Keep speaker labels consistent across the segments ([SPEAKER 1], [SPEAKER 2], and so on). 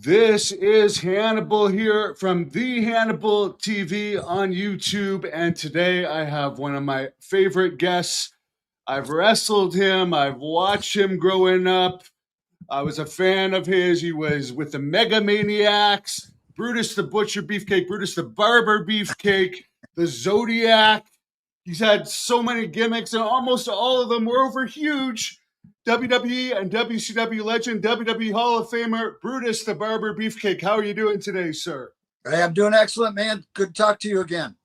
[SPEAKER 1] This is Hannibal here from the Hannibal TV on YouTube, and today I have one of my favorite guests. I've wrestled him, I've watched him growing up. I was a fan of his. He was with the Mega Maniacs, Brutus the Butcher Beefcake, Brutus the Barber Beefcake, the Zodiac. He's had so many gimmicks, and almost all of them were over huge. WWE and WCW legend, WWE Hall of Famer, Brutus the Barber Beefcake. How are you doing today, sir?
[SPEAKER 2] Hey, I'm doing excellent, man. Good to talk to you again.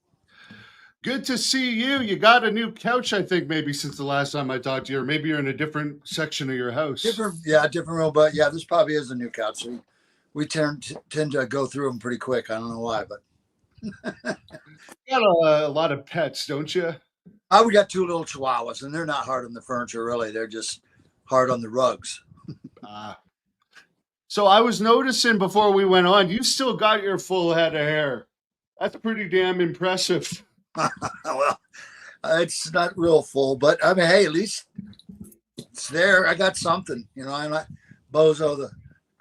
[SPEAKER 1] Good to see you. You got a new couch, I think, maybe since the last time I talked to you, or maybe you're in a different section of your house.
[SPEAKER 2] Different room, but yeah, this probably is a new couch. We tend to go through them pretty quick. I don't know why, but
[SPEAKER 1] you got a lot of pets, don't you?
[SPEAKER 2] We got two little chihuahuas, and they're not hard on the furniture, really. They're just hard on the rugs.
[SPEAKER 1] So I was noticing before we went on, you still got your full head of hair. That's pretty damn impressive.
[SPEAKER 2] Well, it's not real full, but I mean, hey, at least it's there. I got something, I'm not Bozo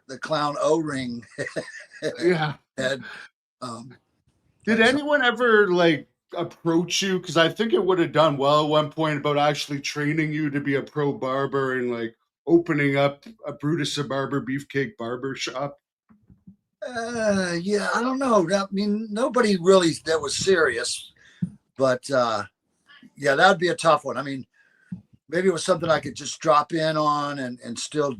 [SPEAKER 2] the clown O-ring.
[SPEAKER 1] Yeah.
[SPEAKER 2] Head.
[SPEAKER 1] Did anyone ever approach you? Because I think it would have done well at one point about actually training you to be a pro barber and opening up a Brutus the Barber Beefcake barber shop.
[SPEAKER 2] Yeah, I don't know. I mean, nobody really that was serious, but yeah, that would be a tough one. I mean, maybe it was something I could just drop in on and still,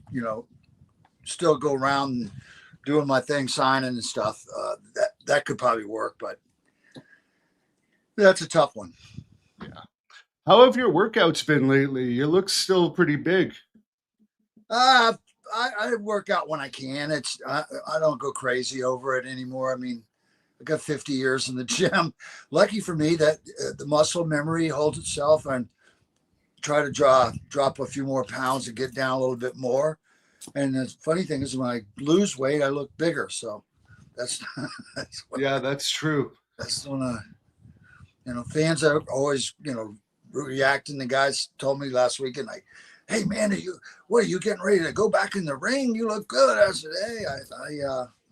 [SPEAKER 2] still go around doing my thing, signing and stuff. That could probably work, but that's a tough one.
[SPEAKER 1] Yeah. How have your workouts been lately? You look still pretty big.
[SPEAKER 2] I work out when I can. I don't go crazy over it anymore. I mean, I got 50 years in the gym. Lucky for me that the muscle memory holds itself, and try to drop a few more pounds and get down a little bit more. And the funny thing is, when I lose weight, I look bigger. So that's
[SPEAKER 1] that's true.
[SPEAKER 2] That's when fans are always reacting. The guys told me last weekend, hey man, are you getting ready to go back in the ring? You look good. I said, hey,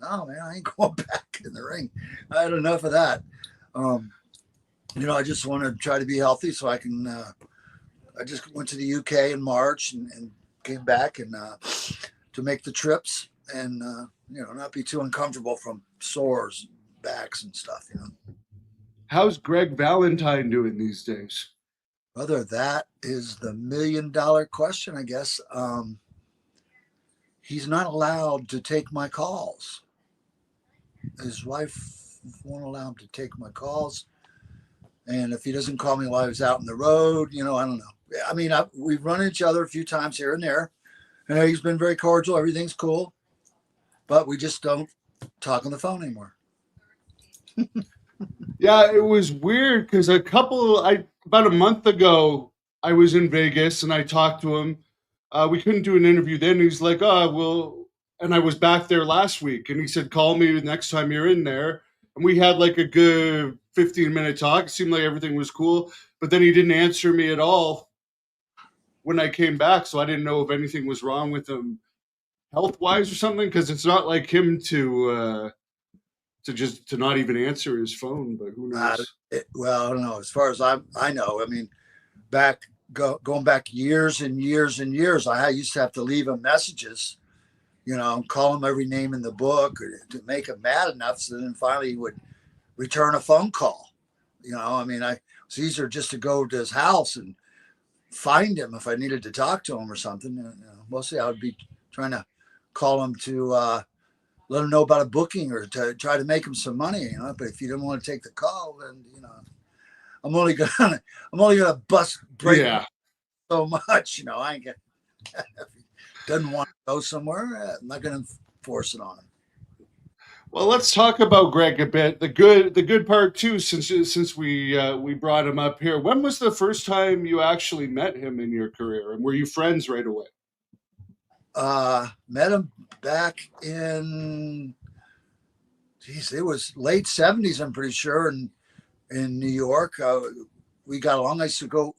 [SPEAKER 2] no man, I ain't going back in the ring. I had enough of that. I just want to try to be healthy so I can. I just went to the UK in March and came back and to make the trips and not be too uncomfortable from sores, backs and stuff.
[SPEAKER 1] How's Greg Valentine doing these days?
[SPEAKER 2] Brother, that is the $1 million question, I guess. He's not allowed to take my calls. His wife won't allow him to take my calls. And if he doesn't call me while I was out on the road, I don't know. I mean, we've run into each other a few times here and there. He's been very cordial. Everything's cool. But we just don't talk on the phone anymore.
[SPEAKER 1] Yeah, it was weird because about a month ago, I was in Vegas and I talked to him. We couldn't do an interview then. He's like, and I was back there last week. And he said, call me the next time you're in there. And we had a good 15-minute talk. It seemed like everything was cool. But then he didn't answer me at all when I came back. So I didn't know if anything was wrong with him health-wise or something. Because it's not like him to not even answer his phone, but who knows?
[SPEAKER 2] Well, I don't know. As far as I know, I mean, going back years and years and years, I used to have to leave him messages, call him every name in the book to make him mad enough. So then finally he would return a phone call. I mean, it's easier just to go to his house and find him if I needed to talk to him or something. Mostly I would be trying to call him to, let him know about a booking or to try to make him some money, But if you don't want to take the call, then I'm only gonna break so much, I ain't get. If he doesn't want to go somewhere, I'm not gonna force it on him.
[SPEAKER 1] Well, let's talk about Greg a bit. The good part too, since we brought him up here. When was the first time you actually met him in your career, and were you friends right away?
[SPEAKER 2] Met him back in, it was late 70s, I'm pretty sure, in New York. We got along. I used to go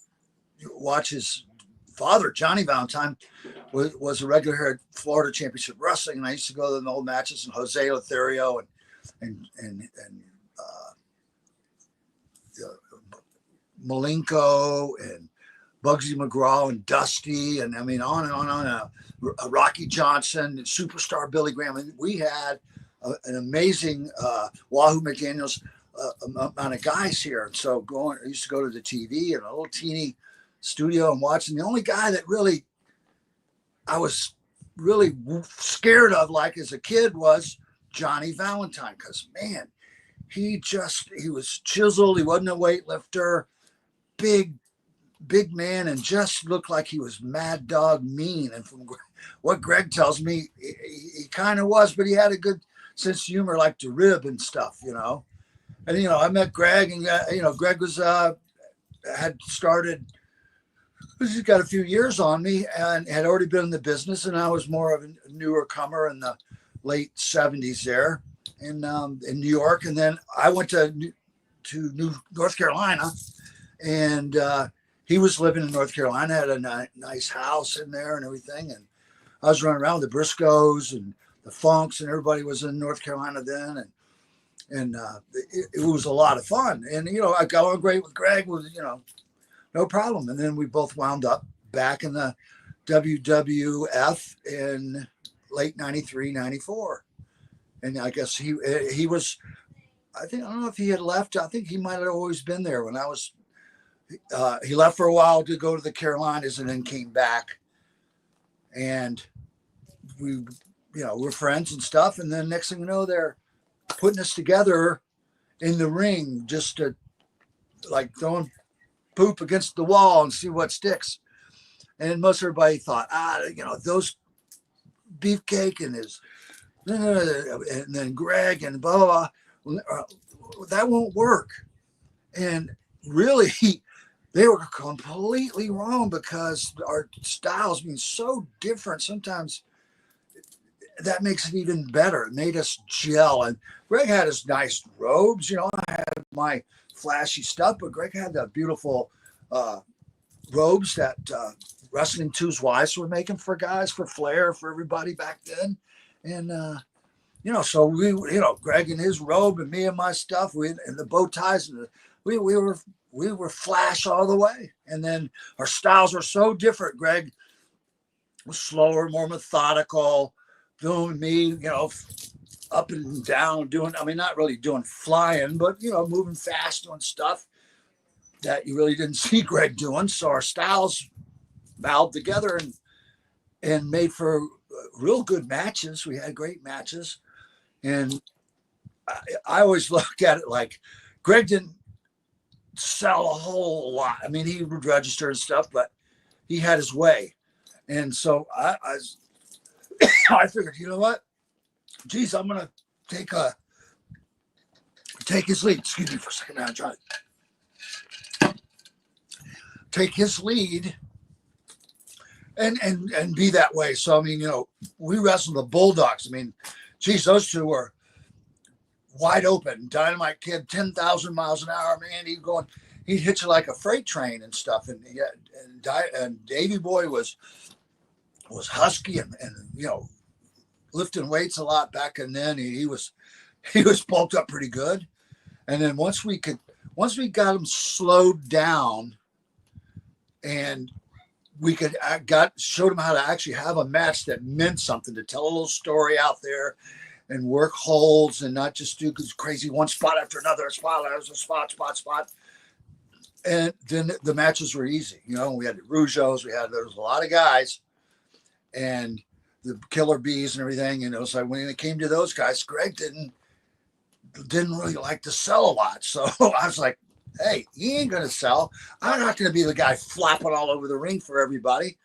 [SPEAKER 2] watch his father, Johnny Valentine, was a regular here at Florida Championship Wrestling, and I used to go to the old matches, and Jose Lothario and Malenko and Bugsy McGraw and Dusty, and I mean on and on and on. Rocky Johnson and Superstar Billy Graham. And we had an amazing Wahoo McDaniels amount of guys here. And so I used to go to the TV in a little teeny studio and watching. The only guy that really I was really scared of, like as a kid, was Johnny Valentine, because man, he was chiseled. He wasn't a weightlifter, big man, and just looked like he was mad dog mean. And from what Greg tells me, he kind of was, but he had a good sense of humor, like to rib and stuff, you know. And you know, I met Greg, and you know, Greg was had started. He's got a few years on me and had already been in the business, and I was more of a newer comer in the late 70s there in New York. And then I went to North Carolina, and he was living in North Carolina, had a nice house in there and everything. And I was running around with the Briscoes and the Funks, and everybody was in North Carolina then. And it was a lot of fun. And, you know, I got on great with Greg, you know, no problem. And then we both wound up back in the WWF in late 93, 94. And I guess he was, I don't know if he had left. I think he might have always been there when I was, he left for a while to go to the Carolinas and then came back. And we, you know, we're friends and stuff. And then next thing you know, they're putting us together in the ring, just to like throwing poop against the wall and see what sticks. And most everybody thought, you know, those Beefcake and his, and then Greg and blah, blah, blah, that won't work. And really, they were completely wrong, because our styles being so different, sometimes that makes it even better. It made us gel. And Greg had his nice robes, you know, I had my flashy stuff, but Greg had the beautiful robes that Wrestling 2's wives were making for guys, for Flair, for everybody back then. And, you know, so we, you know, Greg in his robe and me and my stuff, and the bow ties, and we were flash all the way. And then our styles were so different. Greg was slower, more methodical, doing me, you know, up and down, doing, I mean, not really doing flying, but, you know, moving fast, doing stuff that you really didn't see Greg doing. So our styles melded together and made for real good matches. We had great matches. And I always look at it like Greg didn't sell a whole lot. I mean, he would register and stuff, but he had his way. And so I figured, you know what? Geez, I'm going to take his lead. Excuse me for a second. I'm trying to take his lead and be that way. So, I mean, you know, we wrestled the Bulldogs. I mean, geez, those two were wide open. Dynamite Kid, 10,000 miles an hour, man. He'd hit you like a freight train and stuff. And Davey Boy was husky and, you know, lifting weights a lot back, and then he was bulked up pretty good. And then once we got him slowed down, and we showed him how to actually have a match that meant something, to tell a little story out there and work holds and not just do crazy one spot after another, spot. And then the matches were easy. You know, we had the Rougeos, there was a lot of guys, and the Killer Bees and everything. And it was like, when it came to those guys, Greg didn't really like to sell a lot. So I was like, hey, he ain't going to sell. I'm not going to be the guy flopping all over the ring for everybody.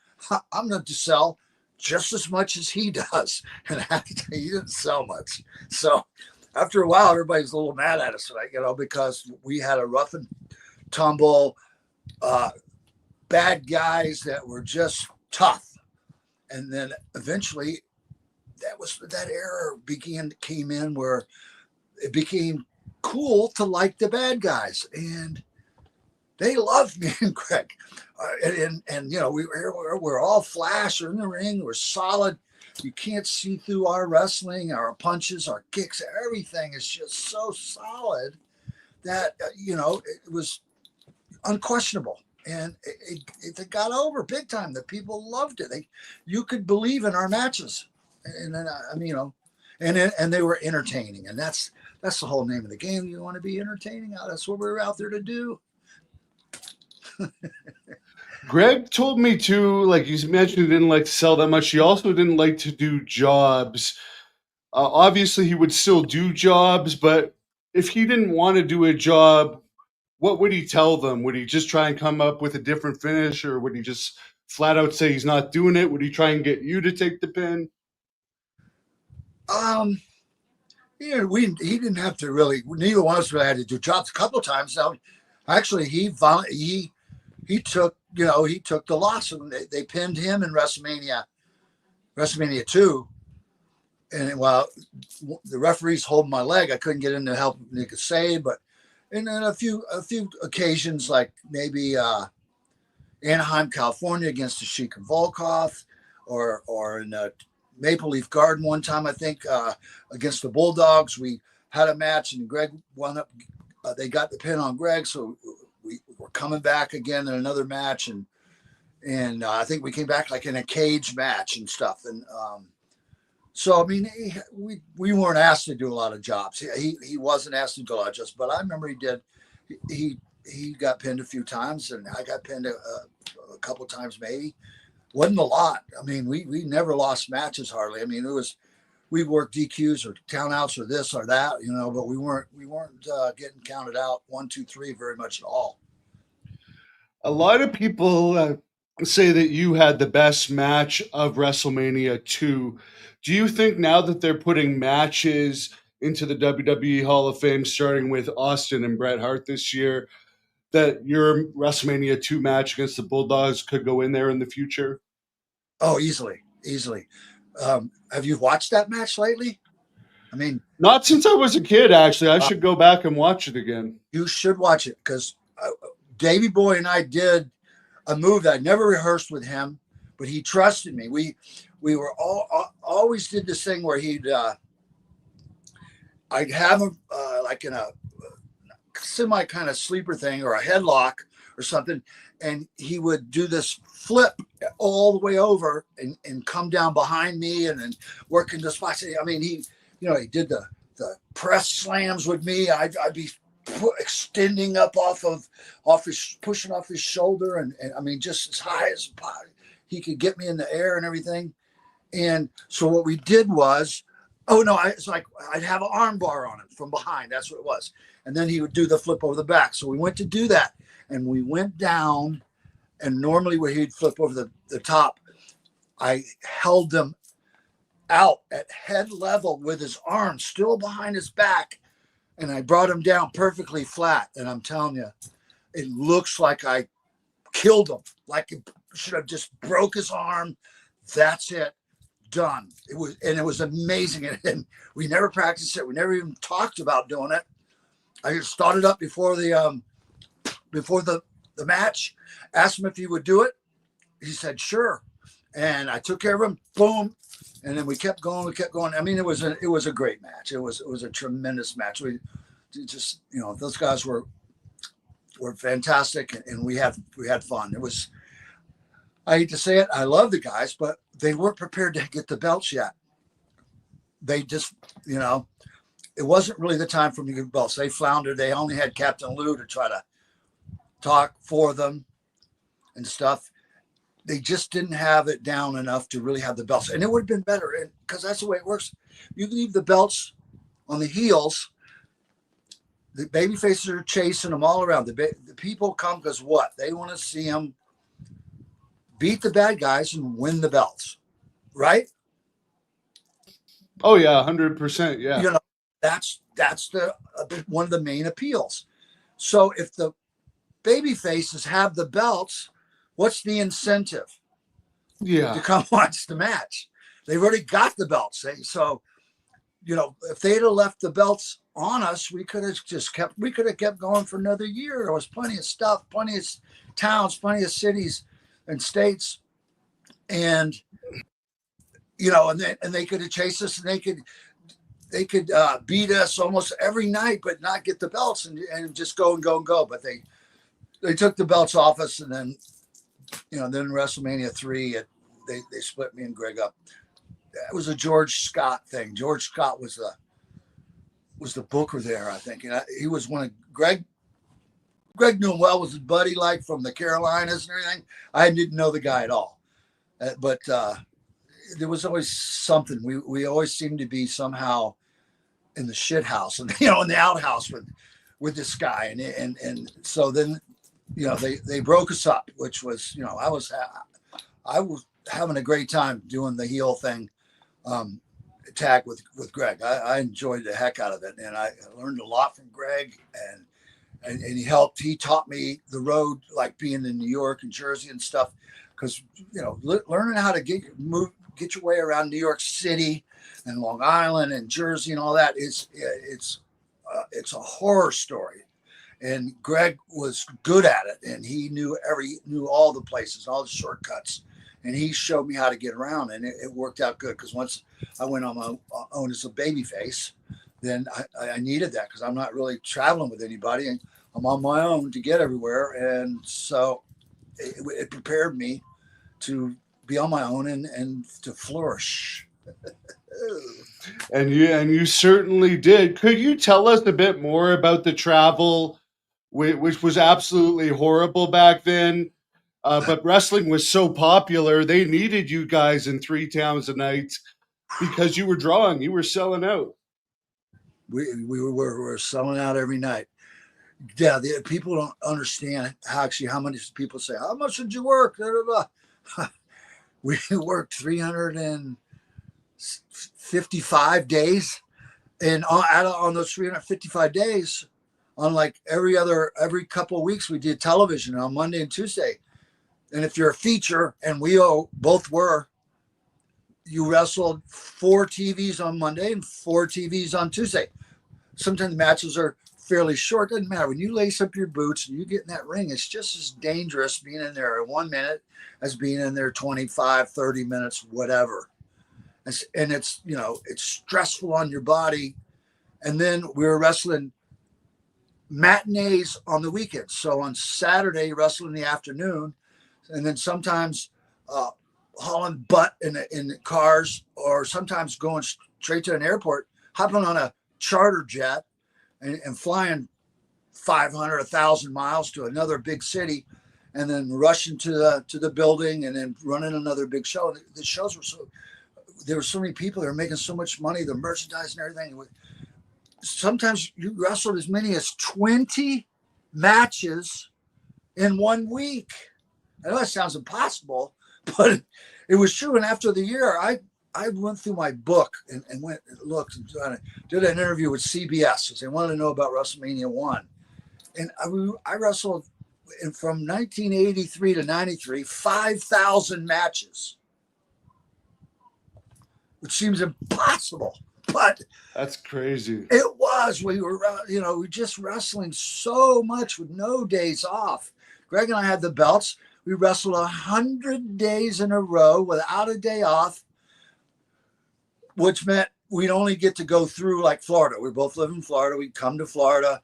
[SPEAKER 2] I'm going to sell just as much as he does. And I have to tell you, he didn't sell much. So after a while, everybody's a little mad at us, you know, because we had a rough and tumble, bad guys that were just tough. And then eventually that era came in where it became cool to like the bad guys. And they loved me and Greg. And you know, we're all flash. We're in the ring. We're solid. You can't see through our wrestling, our punches, our kicks. Everything is just so solid that, you know, it was unquestionable. And it got over big time. The people loved it. You could believe in our matches. And then, I mean, you know, and they were entertaining. And that's the whole name of the game. You want to be entertaining. That's what we're out there to do.
[SPEAKER 1] Greg told me too, like you mentioned, he didn't like to sell that much. He also didn't like to do jobs. Obviously, he would still do jobs, but if he didn't want to do a job, what would he tell them? Would he just try and come up with a different finish, or would he just flat out say he's not doing it? Would he try and get you to take the pin?
[SPEAKER 2] Yeah, he didn't have to really. Neither one of us really had to do jobs. A couple of times now, actually, he took, you know, he took the loss, and they pinned him in WrestleMania II. And while the referees holding my leg, I couldn't get in to help Nick save. But and then a few occasions, like maybe Anaheim, California, against the Sheik and Volkov, or in Maple Leaf Garden one time, I think, against the Bulldogs. We had a match, and Greg wound up. They got the pin on Greg, so we were coming back again in another match, and I think we came back like in a cage match and stuff. And so I mean, we weren't asked to do a lot of jobs. He wasn't asked to do a lot of jobs, but I remember he did. He got pinned a few times, and I got pinned a couple times maybe. Wasn't a lot. I mean, we never lost matches hardly. I mean, we worked DQs or countouts or this or that, you know, but we weren't getting counted out 1, 2, 3 very much at all.
[SPEAKER 1] A lot of people say that you had the best match of WrestleMania II. Do you think now that they're putting matches into the WWE Hall of Fame, starting with Austin and Bret Hart this year, that your WrestleMania II match against the Bulldogs could go in there in the future?
[SPEAKER 2] Oh, easily. Have you watched that match lately? I mean,
[SPEAKER 1] not since I was a kid, actually. I should go back and watch it again.
[SPEAKER 2] You should watch it, because Davey Boy and I did a move that I never rehearsed with him, but he trusted me. We were always did this thing where I'd have him like in a semi kind of sleeper thing or a headlock or something, and he would do this flip all the way over and come down behind me and then work into spots. I mean, he did the press slams with me. I'd be extending up pushing off his shoulder, and I mean, just as high as he could get me in the air and everything. And so what we did was, it's like I'd have an arm bar on him from behind. That's what it was. And then he would do the flip over the back. So we went to do that, and we went down, and normally where he'd flip over the top, I held them out at head level with his arm still behind his back, and I brought him down perfectly flat. And I'm telling you, it looks like I killed him. Like it should have just broke his arm. That's it. Done. It was amazing. And we never practiced it. We never even talked about doing it. I just started up before the match, asked him if he would do it. He said, sure. And I took care of him. Boom. And then we kept going. I mean, it was a great match. It was a tremendous match. We just, those guys were fantastic, and we had fun. It was, I hate to say it, I love the guys, but they weren't prepared to get the belts yet. They just, it wasn't really the time for me to get belts. They floundered. They only had Captain Lou to try to talk for them and stuff. They just didn't have it down enough to really have the belts. And it would have been better, because that's the way it works. You leave the belts on the heels. The baby faces are chasing them all around. The people come because what? They want to see them beat the bad guys and win the belts, right?
[SPEAKER 1] Oh yeah, 100%. Yeah.
[SPEAKER 2] That's one of the main appeals. So if the baby faces have the belts, what's the incentive?
[SPEAKER 1] Yeah.
[SPEAKER 2] To come watch the match? They've already got the belts. So if they'd have left the belts on us, we could have kept going for another year. There was plenty of stuff, plenty of towns, plenty of cities and states. And, and they could have chased us, and they could beat us almost every night, but not get the belts and just go and go and go. But they took the belts off us. And then, then WrestleMania III, they split me and Greg up. It was a George Scott thing. George Scott was the booker there, I think. And he was one of Greg knew him well, was his buddy, like from the Carolinas and everything. I didn't know the guy at all. But there was always something. We always seemed to be somehow in the shit house and, in the outhouse with this guy. And so then, they broke us up, which was, I was having a great time doing the heel thing, tag with Greg. I enjoyed the heck out of it. And I learned a lot from Greg, and he taught me the road, like being in New York and Jersey and stuff. Cause learning how to get your way around New York City and Long Island and Jersey and all that it's a horror story. And Greg was good at it, and he knew all the places, all the shortcuts, and he showed me how to get around, and it worked out good. Because once I went on my own as a babyface, then I needed that, because I'm not really traveling with anybody, and I'm on my own to get everywhere. And so it prepared me to be on my own and to flourish.
[SPEAKER 1] And you certainly did. Could you tell us a bit more about the travel, which was absolutely horrible back then? But wrestling was so popular, they needed you guys in 3 towns a night because you were drawing, you were selling out.
[SPEAKER 2] We were selling out every night. Yeah, people don't understand how many people say, "How much did you work?" Blah, blah, blah. We worked 355 days, and on those 355 days, on like every couple of weeks, we did television on Monday and Tuesday. And if you're a feature, and we both were, you wrestled 4 TVs on Monday and 4 TVs on Tuesday. Sometimes matches are fairly short. Doesn't matter. When you lace up your boots and you get in that ring, it's just as dangerous being in there 1 minute as being in there 25, 30 minutes, whatever. And it's stressful on your body. And then we were wrestling matinees on the weekends. So on Saturday, wrestle in the afternoon, and then sometimes hauling butt in the cars, or sometimes going straight to an airport, hopping on a charter jet and flying 500, 1,000 miles to another big city, and then rushing to the building, and then running another big show. The shows there were so many people that were making so much money, the merchandise and everything. Sometimes you wrestled as many as 20 matches in 1 week. I know that sounds impossible, but it was true. And after the year, I went through my book and went and looked and did an interview with CBS because they wanted to know about WrestleMania I. And I wrestled from 1983 to 93, 5,000 matches, which seems impossible, but
[SPEAKER 1] that's crazy.
[SPEAKER 2] It was. We were, just wrestling so much with no days off. Greg and I had the belts. We wrestled 100 days in a row without a day off, which meant we'd only get to go through like Florida. We both live in Florida. We'd come to Florida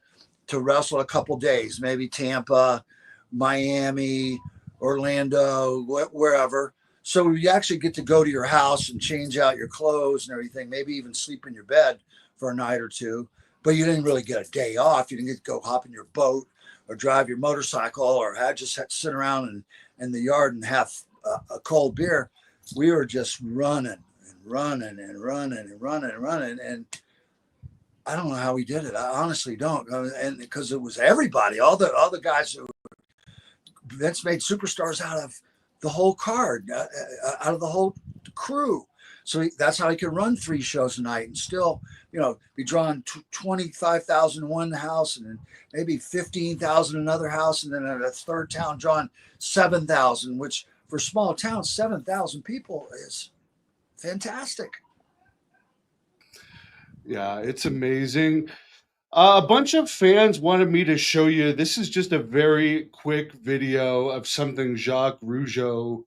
[SPEAKER 2] to wrestle a couple days, maybe Tampa, Miami, Orlando, wherever. So we actually get to go to your house and change out your clothes and everything, maybe even sleep in your bed for a night or two. But you didn't really get a day off. You didn't get to go hop in your boat or drive your motorcycle or just sit around in the yard and have a cold beer. We were just running and running and running and running and running. And I don't know how we did it. I honestly don't. And because it was everybody, all the guys who Vince made superstars out of the whole card, out of the whole crew. So that's how he could run 3 shows a night and still, be drawing 25,000 in one house and then maybe 15,000 in another house. And then at a third town drawing 7,000, which for small towns, 7,000 people is fantastic.
[SPEAKER 1] Yeah, it's amazing. A bunch of fans wanted me to show you. This is just a very quick video of something Jacques Rougeau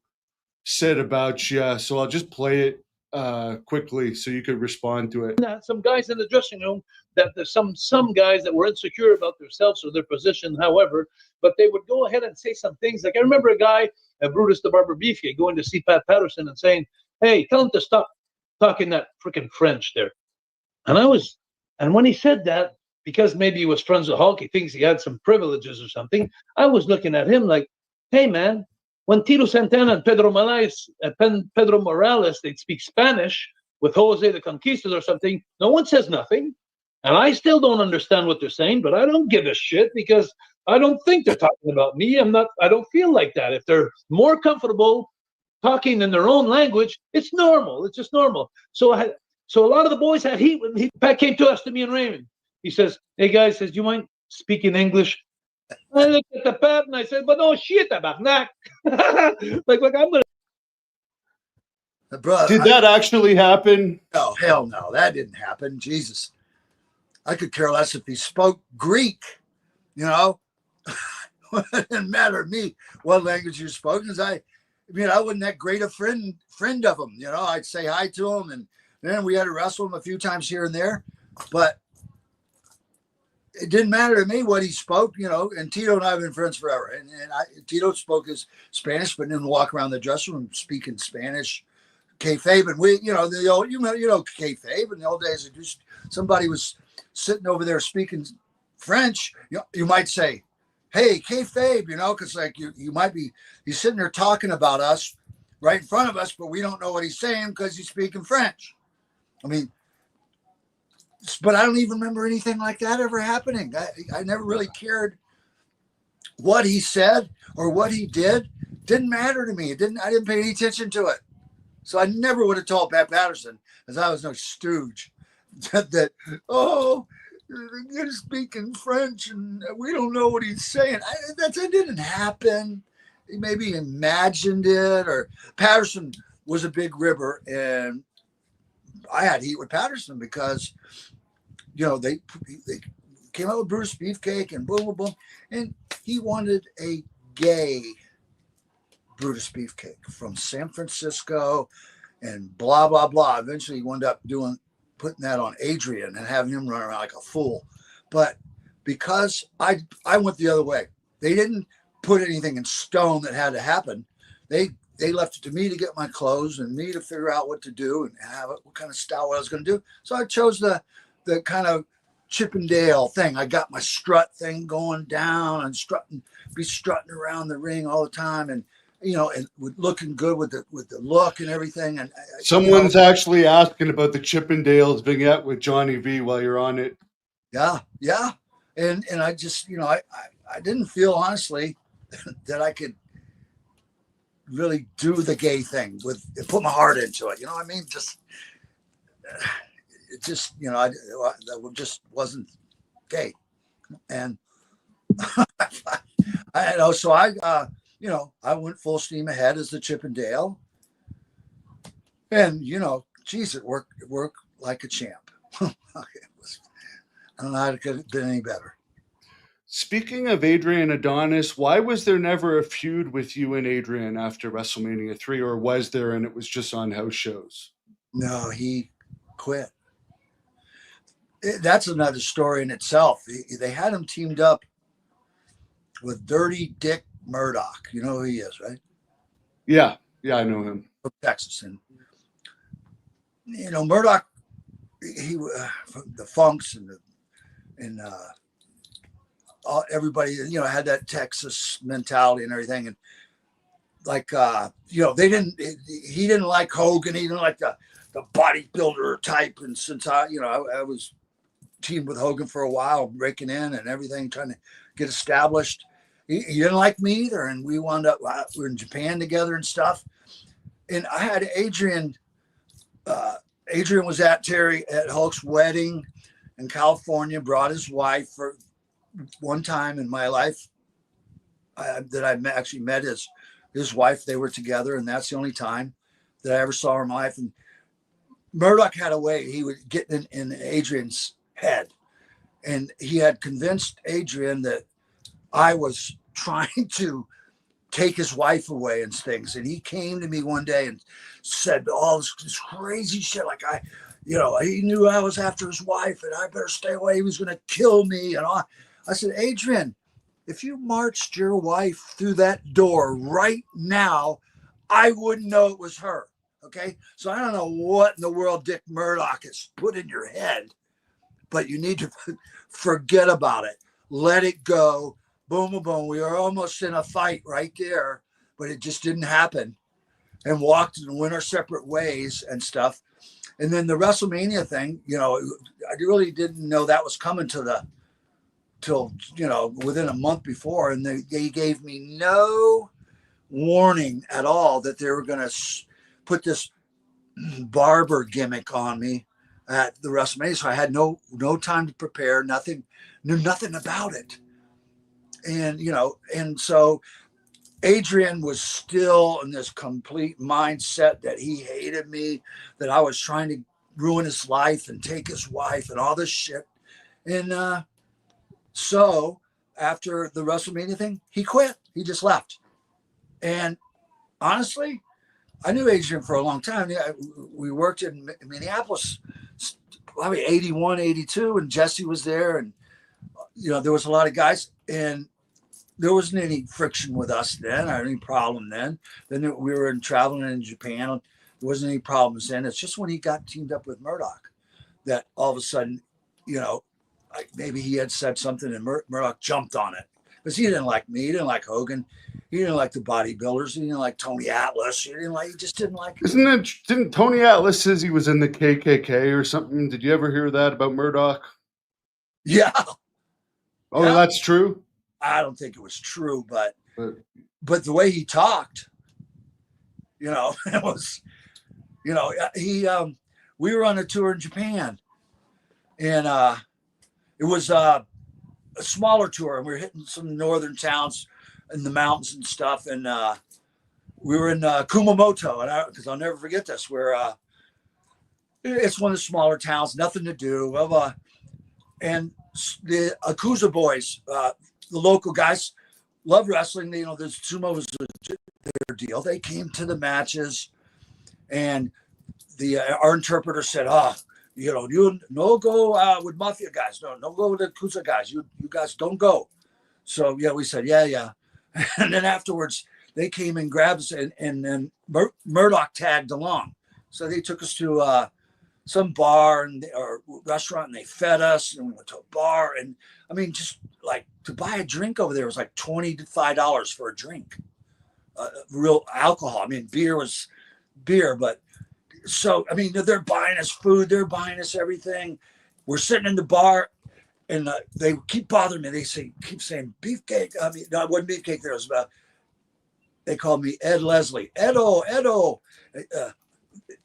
[SPEAKER 1] said about you. So I'll just play it quickly so you could respond to it.
[SPEAKER 3] Some guys in the dressing room that there's some guys that were insecure about themselves or their position, however, but they would go ahead and say some things. Like I remember a guy, Brutus the Barber Beefcake, going to see Pat Patterson and saying, "Hey, tell him to stop talking that freaking French there." And when he said that, because maybe he was friends with Hulk, he thinks he had some privileges or something. I was looking at him like, "Hey, man, when Tito Santana and Pedro Morales, they'd speak Spanish with Jose the Conquistador or something, no one says nothing. And I still don't understand what they're saying, but I don't give a shit because I don't think they're talking about me. I don't feel like that. If they're more comfortable talking in their own language, it's normal. It's just normal." So a lot of the boys had heat when Pat came to me and Raymond. He says, "Hey guys, do you mind speaking English?" I looked at the Pat and I said, "But no shit, tabarnak." like I'm gonna.
[SPEAKER 2] Brother,
[SPEAKER 1] Did that actually happen?
[SPEAKER 2] No, hell no, that didn't happen. Jesus, I could care less if he spoke Greek. You know, it didn't matter to me what language you spoke. Because I wasn't that great a friend of him. You know, I'd say hi to him, and then we had to wrestle him a few times here and there, but it didn't matter to me what he spoke, you know. And Tito and I have been friends forever. And Tito spoke his Spanish, but didn't walk around the dressing room speaking Spanish, kayfabe. And we, you know, the old, kayfabe. In the old days, somebody was sitting over there speaking French. You might say, "Hey, kayfabe," you know, because like you might be, he's sitting there talking about us right in front of us, but we don't know what he's saying because he's speaking French. I mean, but I don't even remember anything like that ever happening. I never really cared what he said or what he did. Didn't matter to me. I didn't pay any attention to it. So I never would have told Pat Patterson, as I was no stooge, that you're speaking French and we don't know what he's saying. That didn't happen. He maybe imagined it. Or Patterson was a big ribber, and I had heat with Patterson because, you know, they came out with Brutus Beefcake and boom, boom, boom. And he wanted a gay Brutus Beefcake from San Francisco and blah, blah, blah. Eventually he wound up putting that on Adrian and having him run around like a fool. But because I went the other way, they didn't put anything in stone that had to happen. They left it to me to get my clothes and me to figure out what to do and what kind of style I was going to do. So I chose the kind of Chippendale thing. I got my strut thing going down and be strutting around the ring all the time, and you know, and looking good with the look and everything. And
[SPEAKER 1] Someone's actually asking about the Chippendales vignette with Johnny V while you're on it.
[SPEAKER 2] Yeah. And I just, you know, I didn't feel honestly that I could really do the gay thing put my heart into it. You know what I mean? It just, you know, that just wasn't gay. And I know, so you know, I went full steam ahead as the Chippendale, and, you know, geez, it worked like a champ. I don't know how it could have been any better.
[SPEAKER 1] Speaking of Adrian Adonis, why was there never a feud with you and Adrian after WrestleMania 3, or was there and it was just on house shows?
[SPEAKER 2] No, he quit. That's another story in itself. They had him teamed up with Dirty Dick Murdoch. You know who he is, right?
[SPEAKER 1] Yeah, I know him.
[SPEAKER 2] From Texas. And, you know, Murdoch, he the Funks and everybody, you know, had that Texas mentality and everything. And like, you know, he didn't like Hogan. He didn't like the bodybuilder type. And since I was teamed with Hogan for a while, breaking in and everything, trying to get established, he didn't like me either. And we wound up, we were in Japan together and stuff. And I had Adrian was at Hulk's wedding in California, brought his wife for one time in my life that I actually met his wife. They were together, and that's the only time that I ever saw her in my life. And Murdoch had a way. He would get in Adrian's head, and he had convinced Adrian that I was trying to take his wife away and things. And he came to me one day and said all this crazy shit. Like he knew I was after his wife and I better stay away. He was going to kill me. And all. I said, Adrian, if you marched your wife through that door right now, I wouldn't know it was her. Okay. So I don't know what in the world Dick Murdoch has put in your head, but you need to forget about it. Let it go. Boom, boom, boom. We were almost in a fight right there, but it just didn't happen, and walked and went our separate ways and stuff. And then the WrestleMania thing, I really didn't know that was coming till within a month before. And they gave me no warning at all that they were going to put this barber gimmick on me at the WrestleMania. So I had no time to prepare, knew nothing about it. And so Adrian was still in this complete mindset that he hated me, that I was trying to ruin his life and take his wife and all this shit. And so after the WrestleMania thing, he quit. He just left. And honestly, I knew Adrian for a long time. We worked in Minneapolis, probably 81, 82, and Jesse was there. And, there was a lot of guys. And there wasn't any friction with us then, or any problem then. Then we were traveling in Japan. There wasn't any problems then. It's just when he got teamed up with Murdoch that all of a sudden, maybe he had said something and Murdoch jumped on it. Because he didn't like me. He didn't like Hogan. He didn't like the bodybuilders. He didn't like Tony Atlas. He just didn't like it.
[SPEAKER 1] Didn't Tony Atlas says he was in the KKK or something? Did you ever hear that about Murdoch?
[SPEAKER 2] Yeah.
[SPEAKER 1] Oh, yeah. That's true?
[SPEAKER 2] I don't think it was true, but the way he talked, it was, we were on a tour in Japan, and it was a smaller tour, and we were hitting some northern towns in the mountains and stuff, and we were in Kumamoto, and because I'll never forget this, where it's one of the smaller towns, nothing to do, blah, blah. And the Yakuza boys, the local guys, love wrestling. The sumo was their deal. They came to the matches, and our interpreter said, you no go with mafia guys. No go with the Yakuza guys. You guys don't go. So yeah, we said yeah. And then afterwards, they came and grabbed us, and then Murdoch tagged along. So they took us to some bar or restaurant, and they fed us, and we went to a bar. And I mean, just like to buy a drink over there was like $25 for a drink, real alcohol. I mean, beer was beer, but so, I mean, they're buying us food, they're buying us everything. We're sitting in the bar, and they keep bothering me. They keep saying beefcake. I mean, no, it wasn't beefcake. There was they called me Ed Leslie. Edo.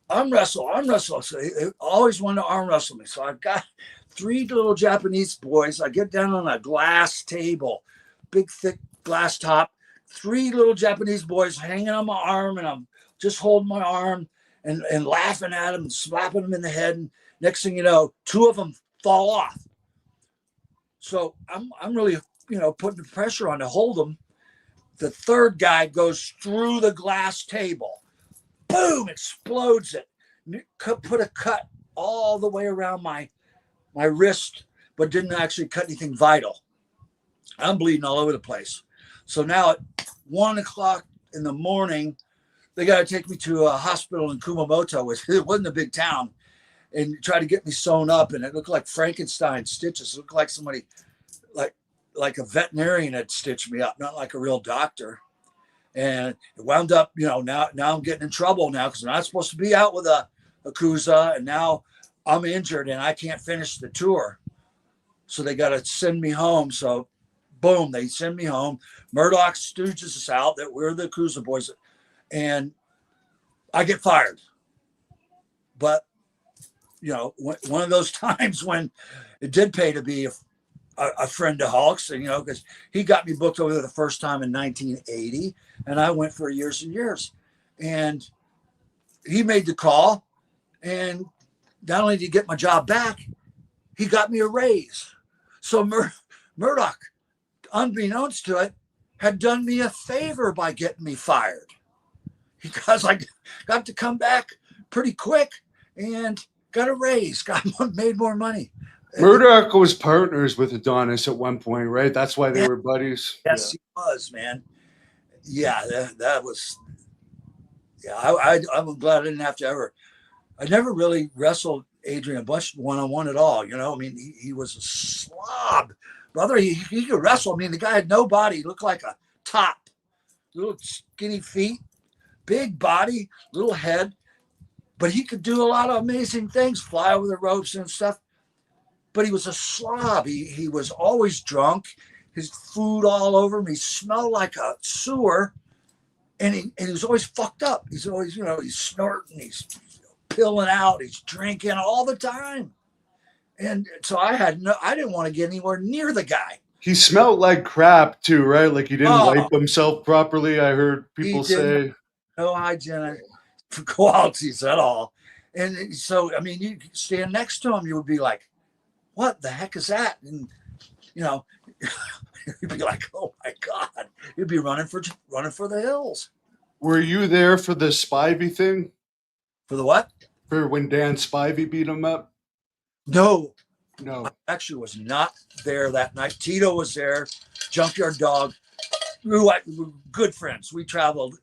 [SPEAKER 2] Arm wrestle. So they always wanted to arm wrestle me. So I've got 3 little Japanese boys. I get down on a glass table, big, thick glass top, 3 little Japanese boys hanging on my arm, and I'm just holding my arm and laughing at them and slapping them in the head. And next thing you know, 2 of them fall off. So I'm really, putting the pressure on to hold them. The 3rd guy goes through the glass table. Boom, explodes it. Put a cut all the way around my wrist, but didn't actually cut anything vital. I'm bleeding all over the place. So now at 1:00 in the morning, they got to take me to a hospital in Kumamoto, which it wasn't a big town, and try to get me sewn up. And it looked like Frankenstein stitches. It looked like somebody, like a veterinarian had stitched me up, not like a real doctor. And it wound up, now I'm getting in trouble now because I'm not supposed to be out with a Yakuza, and now I'm injured and I can't finish the tour. So they got to send me home. So boom, they send me home. Murdoch stooges us out that we're the Yakuza boys, and I get fired. But, one of those times when it did pay to be a friend of Hulk's, and because he got me booked over there the first time in 1980, and I went for years and years. And he made the call, and not only did he get my job back, he got me a raise. So Murdoch, unbeknownst to it, had done me a favor by getting me fired, because I got to come back pretty quick and got a raise, made more money.
[SPEAKER 1] Murdoch was partners with Adonis at one point, right? That's why they were buddies.
[SPEAKER 2] Yes, he was, man. Yeah, that was. Yeah, I'm glad I didn't have to ever. I never really wrestled Adrian Bush one-on-one at all. You know, I mean, he was a slob, brother. He could wrestle. I mean, the guy had no body. He looked like a top, little skinny feet, big body, little head, but he could do a lot of amazing things, fly over the ropes and stuff. But he was a slob. He was always drunk. His food all over him. He smelled like a sewer, and he was always fucked up. He's always, he's snorting, he's pilling out, he's drinking all the time. And so I didn't want to get anywhere near the guy.
[SPEAKER 1] He smelled like crap too, right? Like he didn't wipe himself properly. I heard people say
[SPEAKER 2] no hygienic qualities at all. And so, I mean, you stand next to him, you would be like, what the heck is that? And, you'd be like, oh my God, you'd be running for the hills.
[SPEAKER 1] Were you there for the Spivey thing?
[SPEAKER 2] For the what?
[SPEAKER 1] For when Dan Spivey beat him up?
[SPEAKER 2] No.
[SPEAKER 1] I
[SPEAKER 2] actually was not there that night. Tito was there, Junkyard Dog. We were good friends. We traveled,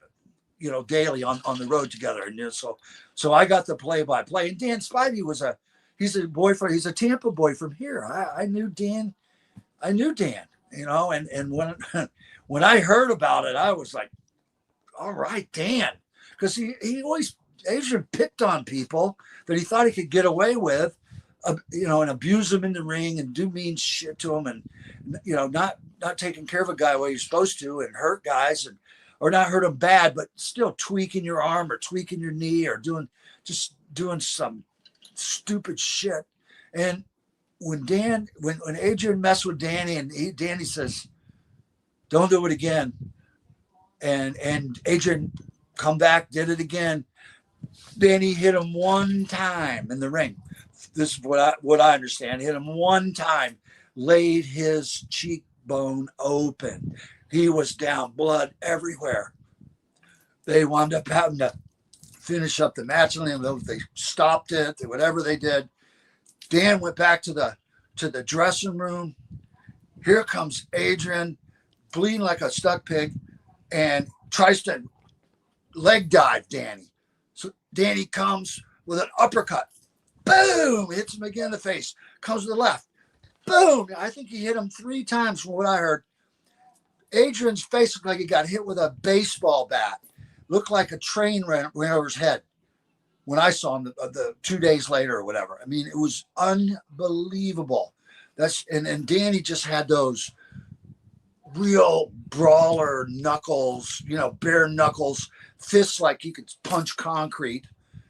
[SPEAKER 2] daily on the road together. And so I got the play-by-play. And Dan Spivey he's a boy he's a Tampa boy from here. I knew Dan. And when I heard about it, I was like, all right, Dan. Because he always, Adrian picked on people that he thought he could get away with, and abuse them in the ring and do mean shit to them, and not taking care of a guy the way you're supposed to, and hurt guys, or not hurt them bad, but still tweaking your arm or tweaking your knee or doing some stupid shit. And when Adrian messed with Danny, and Danny says, "Don't do it again," and Adrian come back, did it again. Danny hit him one time in the ring. This is what I understand. Hit him one time, laid his cheekbone open. He was down, blood everywhere. They wound up having to finish up the match on him. They stopped it, whatever they did. Dan went back to the dressing room. Here comes Adrian, bleeding like a stuck pig, and tries to leg dive Danny. So Danny comes with an uppercut. Boom! Hits him again in the face. Comes to the left. Boom! I think he hit him 3 times from what I heard. Adrian's face looked like he got hit with a baseball bat. Looked like a train ran over his head when I saw him the 2 days later or whatever. I mean, it was unbelievable. And Danny just had those real brawler knuckles, bare knuckles, fists like he could punch concrete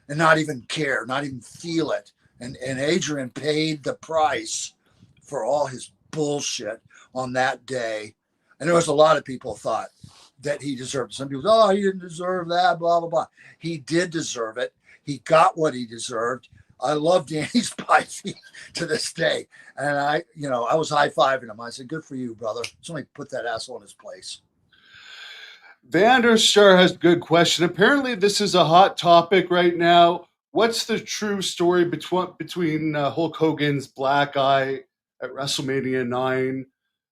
[SPEAKER 2] and not even care, not even feel it. And Adrian paid the price for all his bullshit on that day. And there was a lot of people thought that he deserved it. Some people, he didn't deserve that, blah, blah, blah. He did deserve it. He got what he deserved. I love Danny Spivey to this day. And I was high-fiving him. I said, good for you, brother. Somebody put that asshole in his place.
[SPEAKER 1] Vanderstar has a good question. Apparently, this is a hot topic right now. What's the true story between Hulk Hogan's black eye at WrestleMania 9?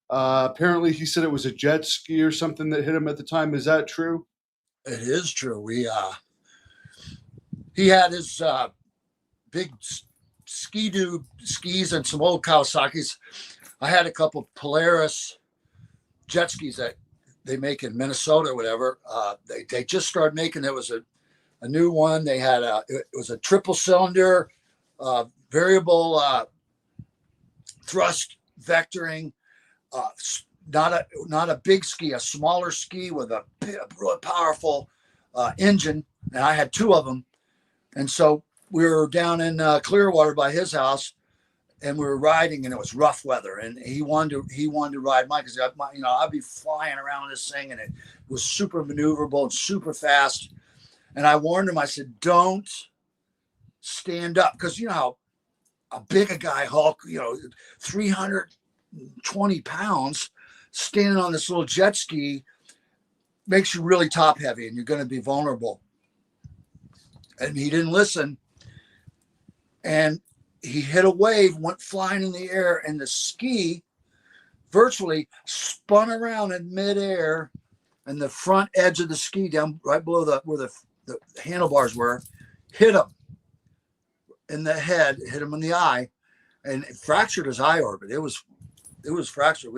[SPEAKER 1] Apparently, he said it was a jet ski or something that hit him at the time. Is that true?
[SPEAKER 2] It is true. He had his big skis and some old Kawasaki's. I had a couple Polaris jet skis that they make in Minnesota or whatever. They just started making, there was a new one. They had it was a triple cylinder, variable thrust vectoring, not a big ski, a smaller ski with a really powerful engine. And I had 2 of them. And so we were down in Clearwater by his house, and we were riding, and it was rough weather, and he wanted to ride mine because I'd be flying around this thing, and it was super maneuverable and super fast. And I warned him. I said, don't stand up, because you know how a big a guy, Hulk, 320 pounds, standing on this little jet ski makes you really top heavy, and you're going to be vulnerable. And he didn't listen, and he hit a wave, went flying in the air, and the ski virtually spun around in midair, and the front edge of the ski down right below where the handlebars were hit him in the head, hit him in the eye, and it fractured his eye orbit. It was fractured.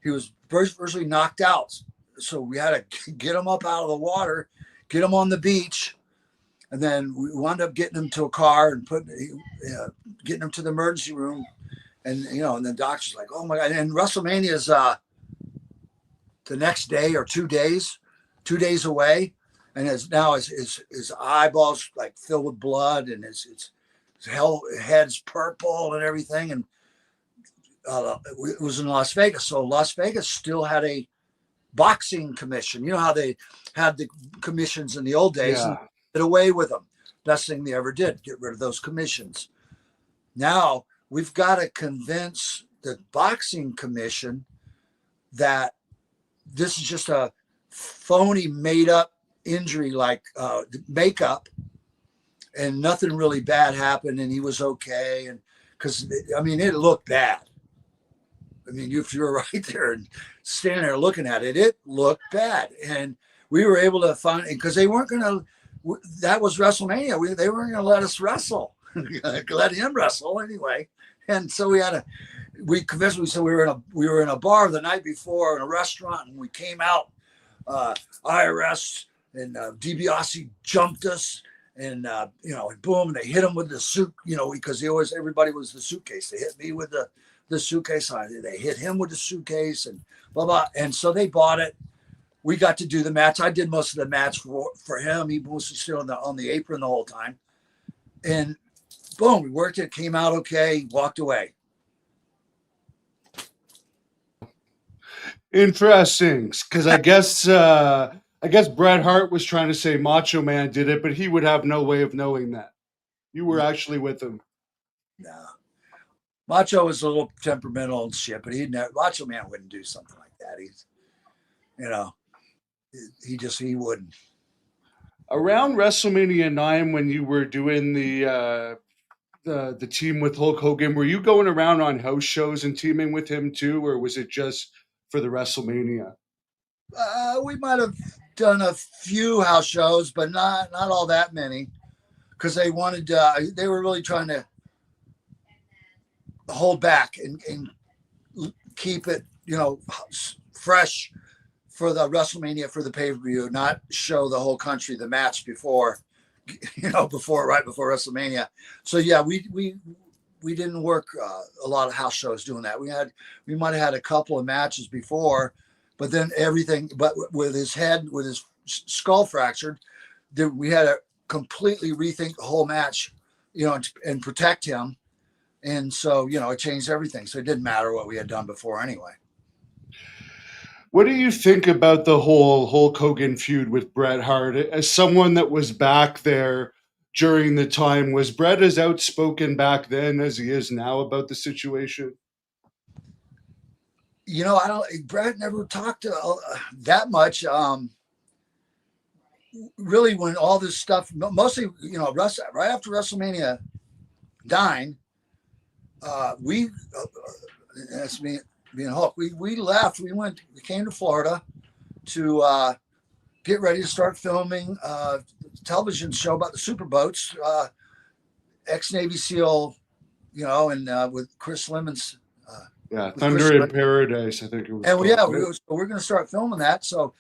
[SPEAKER 2] He was virtually knocked out. So we had to get him up out of the water, get him on the beach. And then we wound up getting him to a car and getting him to the emergency room. And, and the doctor's like, oh my God. And WrestleMania is the next day or 2 days away. And his eyeballs like filled with blood, and his head's purple and everything. And it was in Las Vegas. So Las Vegas still had a boxing commission. You know how they had the commissions in the old days?
[SPEAKER 1] Yeah.
[SPEAKER 2] And did away with them. Best thing they ever did, get rid of those commissions. Now we've got to convince the boxing commission that this is just a phony, made up injury, like makeup, and nothing really bad happened, and he was okay. And because it looked bad. If you were right there and standing there looking at it, it looked bad. And we were able to find, because they weren't going to. That was WrestleMania. They weren't going to let us wrestle. Let him wrestle anyway. And so we convinced. We said we were in a bar the night before in a restaurant, and we came out. IRS and DiBiase jumped us, and and boom, and they hit him with the suit. Because everybody was the suitcase. They hit me with the suitcase. They hit him with the suitcase, and blah blah. And so they bought it. We got to do the match. I did most of the match for him. He was still on the apron the whole time. And boom, we worked it, came out okay, walked away.
[SPEAKER 1] Interesting, because I guess Bret Hart was trying to say Macho Man did it, but he would have no way of knowing that. You were actually with him.
[SPEAKER 2] No. Macho was a little temperamental and shit, but Macho Man wouldn't do something like that. He wouldn't.
[SPEAKER 1] Around WrestleMania 9, when you were doing the team with Hulk Hogan, were you going around on house shows and teaming with him too, or was it just for the WrestleMania?
[SPEAKER 2] We might have done a few house shows, but not all that many, because they wanted. They were really trying to hold back and keep it, fresh for the WrestleMania, for the pay-per-view, not show the whole country the match before WrestleMania. So yeah, we didn't work a lot of house shows doing that. We might have had a couple of matches before, but then but with his skull fractured, we had to completely rethink the whole match, and protect him. And so, it changed everything. So it didn't matter what we had done before anyway.
[SPEAKER 1] What do you think about the whole Hulk Hogan feud with Bret Hart? As someone that was back there during the time, was Bret as outspoken back then as he is now about the situation?
[SPEAKER 2] Bret never talked that much. Really, when all this stuff, mostly, right after WrestleMania 9, that's me and Hulk. We left. We came to Florida to get ready to start filming a television show about the superboats. Ex-Navy SEAL, and with Chris Lemon's.
[SPEAKER 1] Thunder in Paradise, I think it was.
[SPEAKER 2] And we're going to start filming that. So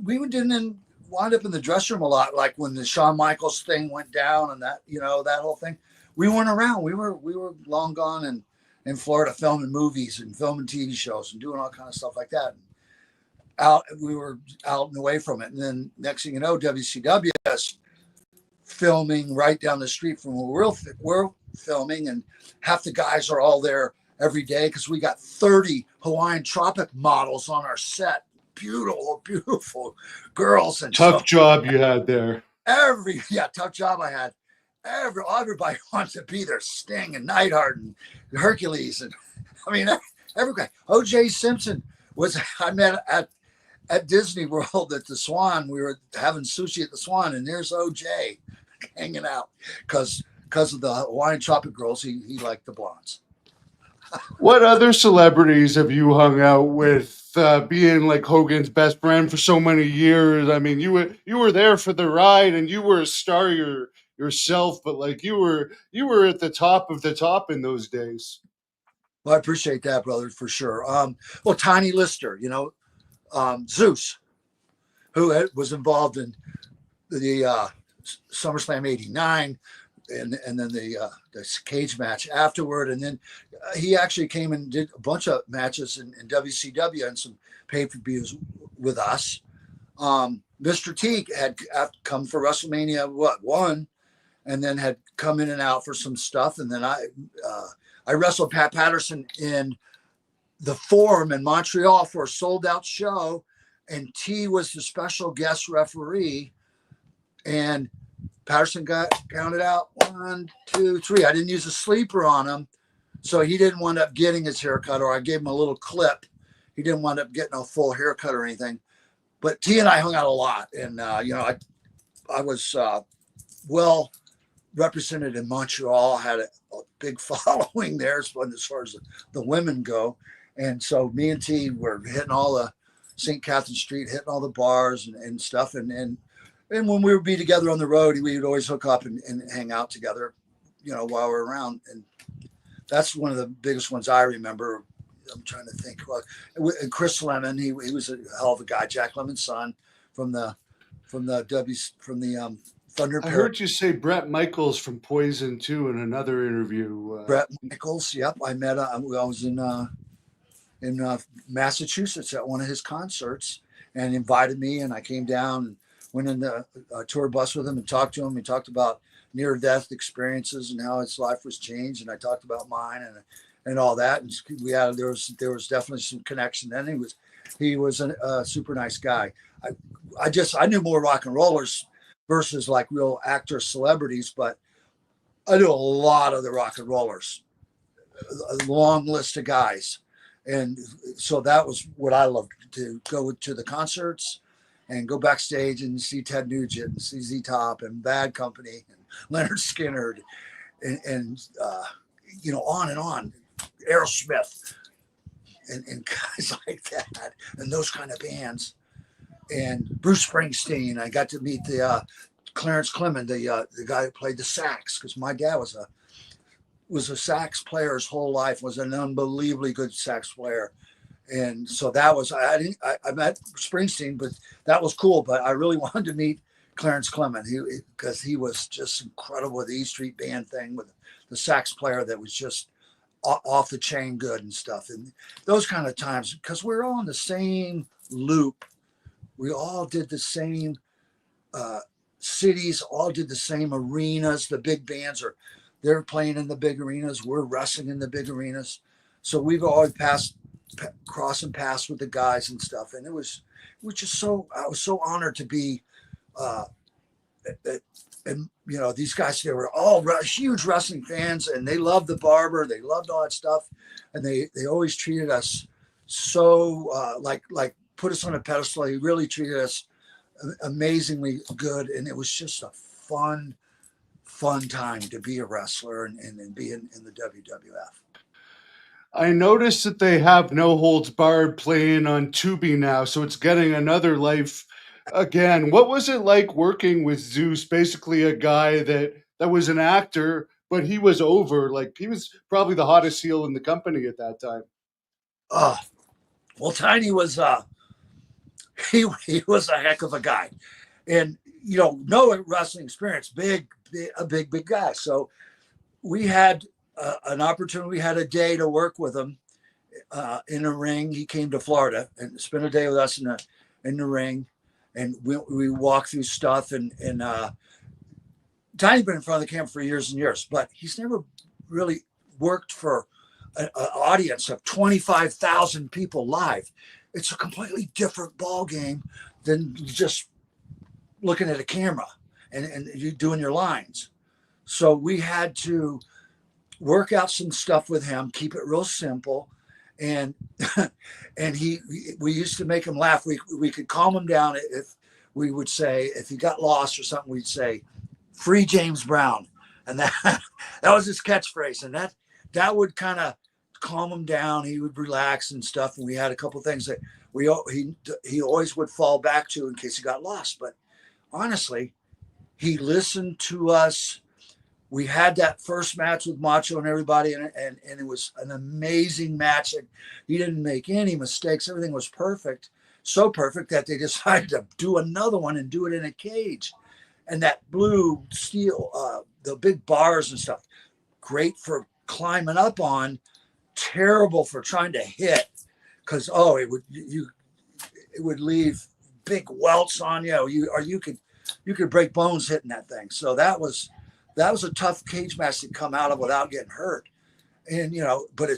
[SPEAKER 2] we didn't wind up in the dressing room a lot, like when the Shawn Michaels thing went down and that, that whole thing. We weren't around. We were long gone and in Florida filming movies and filming TV shows and doing all kind of stuff like that. We were out and away from it. And then next thing you know, WCW is filming right down the street from where we're filming, and half the guys are all there every day because we got 30 Hawaiian Tropic models on our set. Beautiful, beautiful girls. And
[SPEAKER 1] tough job you had there.
[SPEAKER 2] Tough job I had. everybody wants to be there. Sting and Neidhart and Hercules, and I mean, every guy. O.J. Simpson I met at Disney World at the Swan. We were having sushi at the Swan, and there's O.J. hanging out because of the Hawaiian Tropic Girls. He liked the blondes.
[SPEAKER 1] What other celebrities have you hung out with? Being like Hogan's best friend for so many years. I mean, you were there for the ride, and you were a star yourself. But like you were at the top of the top in those days.
[SPEAKER 2] Well, I appreciate that, brother, for sure. Well, Tiny Lister, Zeus, who was involved in the SummerSlam '89. And then the cage match afterward, and then he actually came and did a bunch of matches in WCW and some pay-per-views with us. Mr. T had come for WrestleMania 1, and then had come in and out for some stuff, and then I wrestled Pat Patterson in the Forum in Montreal for a sold-out show, and T was the special guest referee, and Patterson got counted out 1, 2, 3. I didn't use a sleeper on him, so he didn't wind up getting his haircut, or I gave him a little clip. He didn't wind up getting a full haircut or anything. But T and I hung out a lot, and I was well represented in Montreal. I had a big following there as far as the women go, and so me and T were hitting all the St. Catherine Street, hitting all the bars and stuff, and when we would be together on the road, we would always hook up and hang out together, while we're around. And that's one of the biggest ones I remember. I'm trying to think. Well, Chris Lemon, he was a hell of a guy. Jack Lemon's son from the Thunder.
[SPEAKER 1] I heard you say Bret Michaels from Poison too in another interview.
[SPEAKER 2] Bret Michaels, yep. I met. I was in Massachusetts at one of his concerts, and invited me, and I came down and went in the tour bus with him and talked to him. He talked about near-death experiences and how his life was changed, and I talked about mine and all that. And there was definitely some connection. Then he was a super nice guy. I knew more rock and rollers versus like real actor celebrities, but I knew a lot of the rock and rollers, a long list of guys, and so that was what I loved, to go to the concerts and go backstage and see Ted Nugent and see Z Top and Bad Company and Leonard Skinner and on and on, Aerosmith and guys like that, and those kind of bands. And Bruce Springsteen. I got to meet the Clarence Clement, the guy who played the sax, because my dad was a sax player his whole life, was an unbelievably good sax player. And so that was, I met Springsteen, but that was cool. But I really wanted to meet Clarence Clement, because he was just incredible with the E Street Band thing, with the sax player that was just off the chain good and stuff. And those kind of times, because we're all in the same loop. We all did the same cities, all did the same arenas. The big bands they're playing in the big arenas. We're wrestling in the big arenas. So we've always crossing paths with the guys and stuff. And it was just I was so honored to be, and these guys, they were all huge wrestling fans, and they loved the Barber. They loved all that stuff. And they always treated us so like put us on a pedestal. He really treated us amazingly good. And it was just a fun time to be a wrestler and be in the WWF.
[SPEAKER 1] I noticed that they have No Holds Barred playing on Tubi now, so it's getting another life again. What was it like working with Zeus? Basically a guy that was an actor, but he was over. Like, he was probably the hottest heel in the company at that time.
[SPEAKER 2] Well, Tiny was he was a heck of a guy, and no wrestling experience, a big guy. So we had an opportunity. We had a day to work with him in a ring. He came to Florida and spent a day with us in the ring, and we walked through stuff. And Tiny's been in front of the camera for years and years, but he's never really worked for an audience of 25,000 people live. It's a completely different ball game than just looking at a camera and you doing your lines. So we had to work out some stuff with him, keep it real simple. And we used to make him laugh. We could calm him down if we would say, if he got lost or something, we'd say, "Free James Brown." And that was his catchphrase. And that would kind of calm him down. He would relax and stuff. And we had a couple of things that he always would fall back to in case he got lost. But honestly, he listened to us. We had that first match with Macho and everybody, and it was an amazing match. And he didn't make any mistakes. Everything was perfect, so perfect that they decided to do another one and do it in a cage. And that blue steel, the big bars and stuff, great for climbing up on, terrible for trying to hit, because it would leave big welts on you, or you could break bones hitting that thing. So that was a tough cage match to come out of without getting hurt. And, but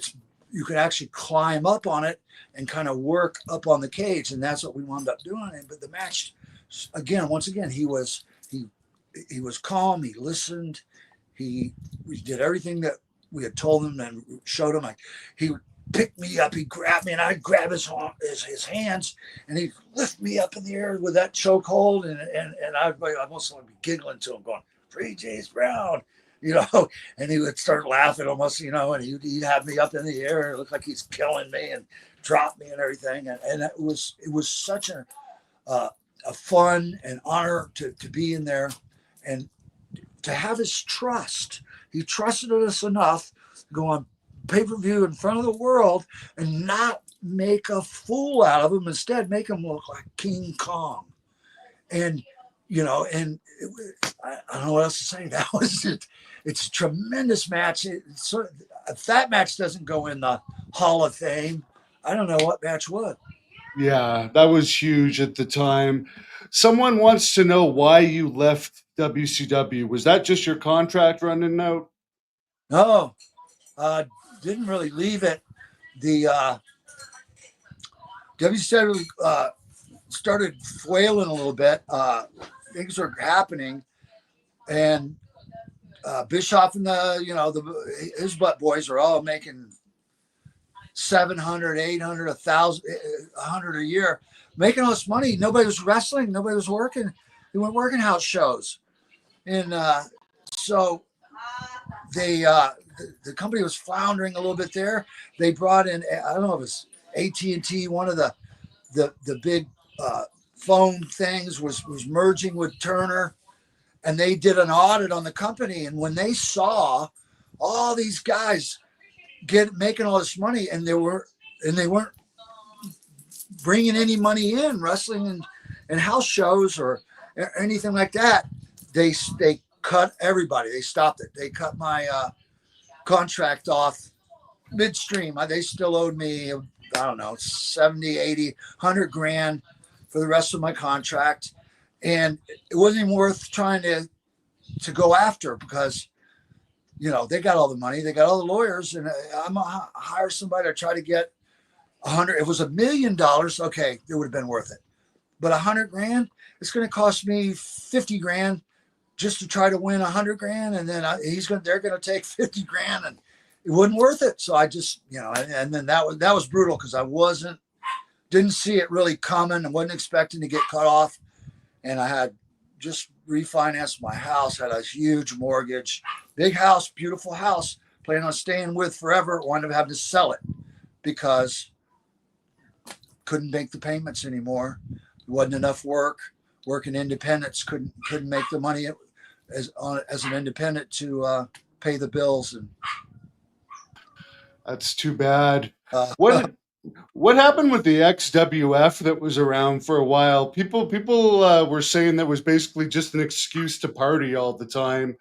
[SPEAKER 2] you could actually climb up on it and kind of work up on the cage. And that's what we wound up doing. But the match, once again, he was calm. He listened. We did everything that we had told him and showed him. He would pick me up. He'd grab me and I'd grab his hands, and he'd lift me up in the air with that chokehold. And I'd almost be giggling to him, going, "Free James Brown," and he would start laughing almost, and he'd have me up in the air. It looked like he's killing me and drop me and everything. And it was such a fun and honor to be in there and to have his trust. He trusted us enough to go on pay-per-view in front of the world and not make a fool out of him. Instead, make him look like King Kong. And I don't know what else to say. That was it. It's a tremendous match. If that match doesn't go in the Hall of Fame, I don't know what match would.
[SPEAKER 1] Yeah, that was huge at the time. Someone wants to know why you left WCW. Was that just your contract running out?
[SPEAKER 2] No, didn't really leave it. The WCW started flailing a little bit. Things were happening, and Bischoff and his butt boys are all making $700, $800, $1,000, $100 a year, making all this money. Nobody was wrestling. Nobody was working. They weren't working house shows, and so the company was floundering a little bit there. They brought in, I don't know if it was AT&T, one of the big phone things was merging with Turner, and they did an audit on the company. And when they saw all these guys making all this money, and they weren't bringing any money in, wrestling and house shows or anything like that, they cut everybody. They stopped it. They cut my contract off midstream. They still owed me, I don't know, 70, 80, 100 grand for the rest of my contract. And it wasn't even worth trying to go after, because, they got all the money, they got all the lawyers, and I'm going to hire somebody to try to get 100. If it was $1 million, okay, it would have been worth it. But 100 grand, it's going to cost me 50 grand just to try to win 100 grand. And then they're going to take 50 grand, and it wasn't worth it. So I just, and then that was brutal, because I didn't see it really coming. I wasn't expecting to get cut off. And I had just refinanced my house, had a huge mortgage, big house, beautiful house, planning on staying with forever. Wanted to have to sell it because couldn't make the payments anymore. There wasn't enough work. Working independents couldn't make the money as an independent to pay the bills. And
[SPEAKER 1] that's too bad. What happened with the XWF that was around for a while? People were saying that was basically just an excuse to party all the time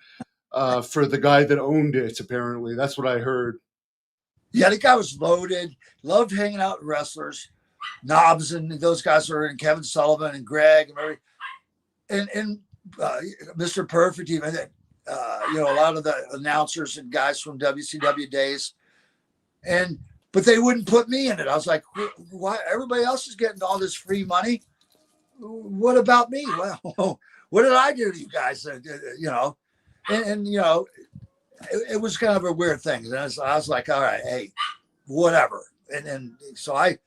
[SPEAKER 1] for the guy that owned it. Apparently, that's what I heard.
[SPEAKER 2] Yeah, the guy was loaded. Loved hanging out with wrestlers, Knobs, and those guys were in, Kevin Sullivan and Greg and Murray, and Mr. Perfect. Even a lot of the announcers and guys from WCW days, but they wouldn't put me in it. I was like, why? Everybody else is getting all this free money. What about me? Well, what did I do to you guys? and you know, it was kind of a weird thing. And I was like, all right, hey, whatever. And so I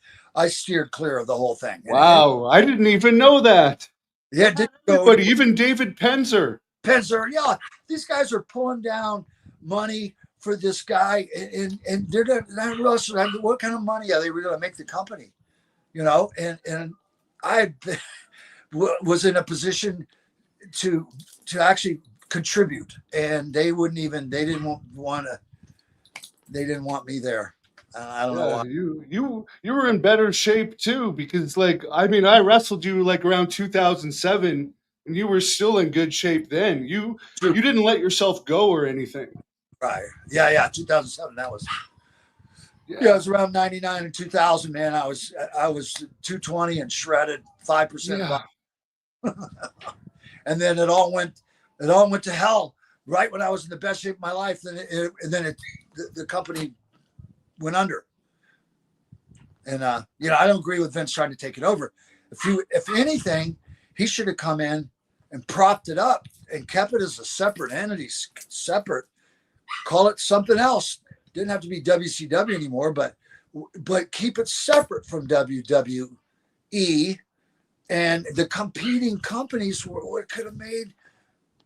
[SPEAKER 2] steered clear of the whole thing.
[SPEAKER 1] Wow, I didn't even know that.
[SPEAKER 2] Yeah, didn't go.
[SPEAKER 1] Everybody, even David Penzer.
[SPEAKER 2] Yeah, these guys are pulling down money for this guy, and they're not wrestling. What kind of money are they going to make the company? You know, and I was in a position to actually contribute, and they didn't want me there. I don't know why.
[SPEAKER 1] You were in better shape too, because like, I mean, I wrestled you like around 2007 and you were still in good shape then. You didn't let yourself go or anything.
[SPEAKER 2] Right. Yeah. 2007. That was. Yeah, it was around 99 and 2000, man. I was 220 and shredded, 5%. And then it all went to hell right when I was in the best shape of my life. Then the company went under. And you know, I don't agree with Vince trying to take it over. If anything, he should have come in and propped it up and kept it as a separate entity, separate. Call it something else. Didn't have to be WCW anymore, but keep it separate from WWE. And the competing companies could have made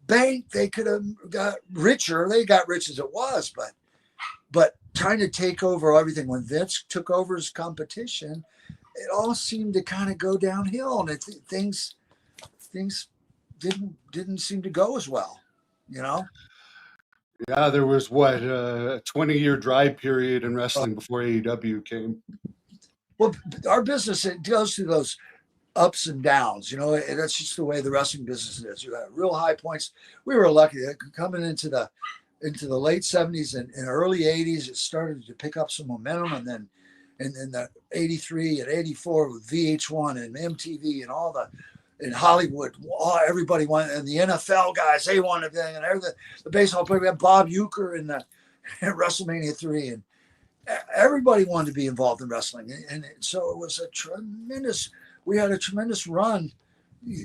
[SPEAKER 2] bank. They could have got richer. They got rich as it was, but trying to take over everything. When Vince took over his competition, it all seemed to kind of go downhill, and things didn't seem to go as well, you know.
[SPEAKER 1] Yeah, there was a 20-year dry period in wrestling before AEW came.
[SPEAKER 2] Well, our business, it goes through those ups and downs, you know. That's just the way the wrestling business is. You got real high points. We were lucky coming into the late 70s and early 80s. It started to pick up some momentum, and then in the 83 and 84 with VH1 and MTV and all in Hollywood, everybody wanted, and the NFL guys, they wanted everything, and everything. The baseball player, we had Bob Uecker in WrestleMania III, and everybody wanted to be involved in wrestling, and so it was we had a tremendous run,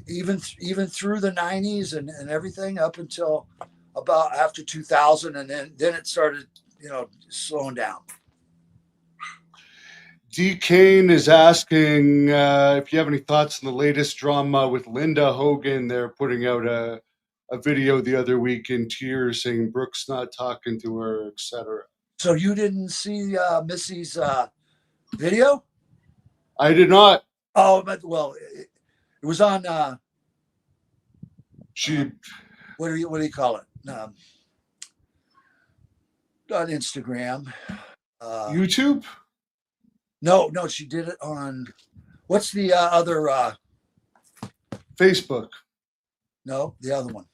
[SPEAKER 2] even through the 90s and everything up until about after 2000, and then it started, you know, slowing down.
[SPEAKER 1] D. Kane is asking if you have any thoughts on the latest drama with Linda Hogan. They're putting out a video the other week in tears saying Brooke's not talking to her, etc.
[SPEAKER 2] So you didn't see Missy's video?
[SPEAKER 1] I did not.
[SPEAKER 2] Oh, but well, it was on. What do you call it? On Instagram.
[SPEAKER 1] YouTube?
[SPEAKER 2] No, she did it on. What's the other?
[SPEAKER 1] Facebook.
[SPEAKER 2] No, the other one.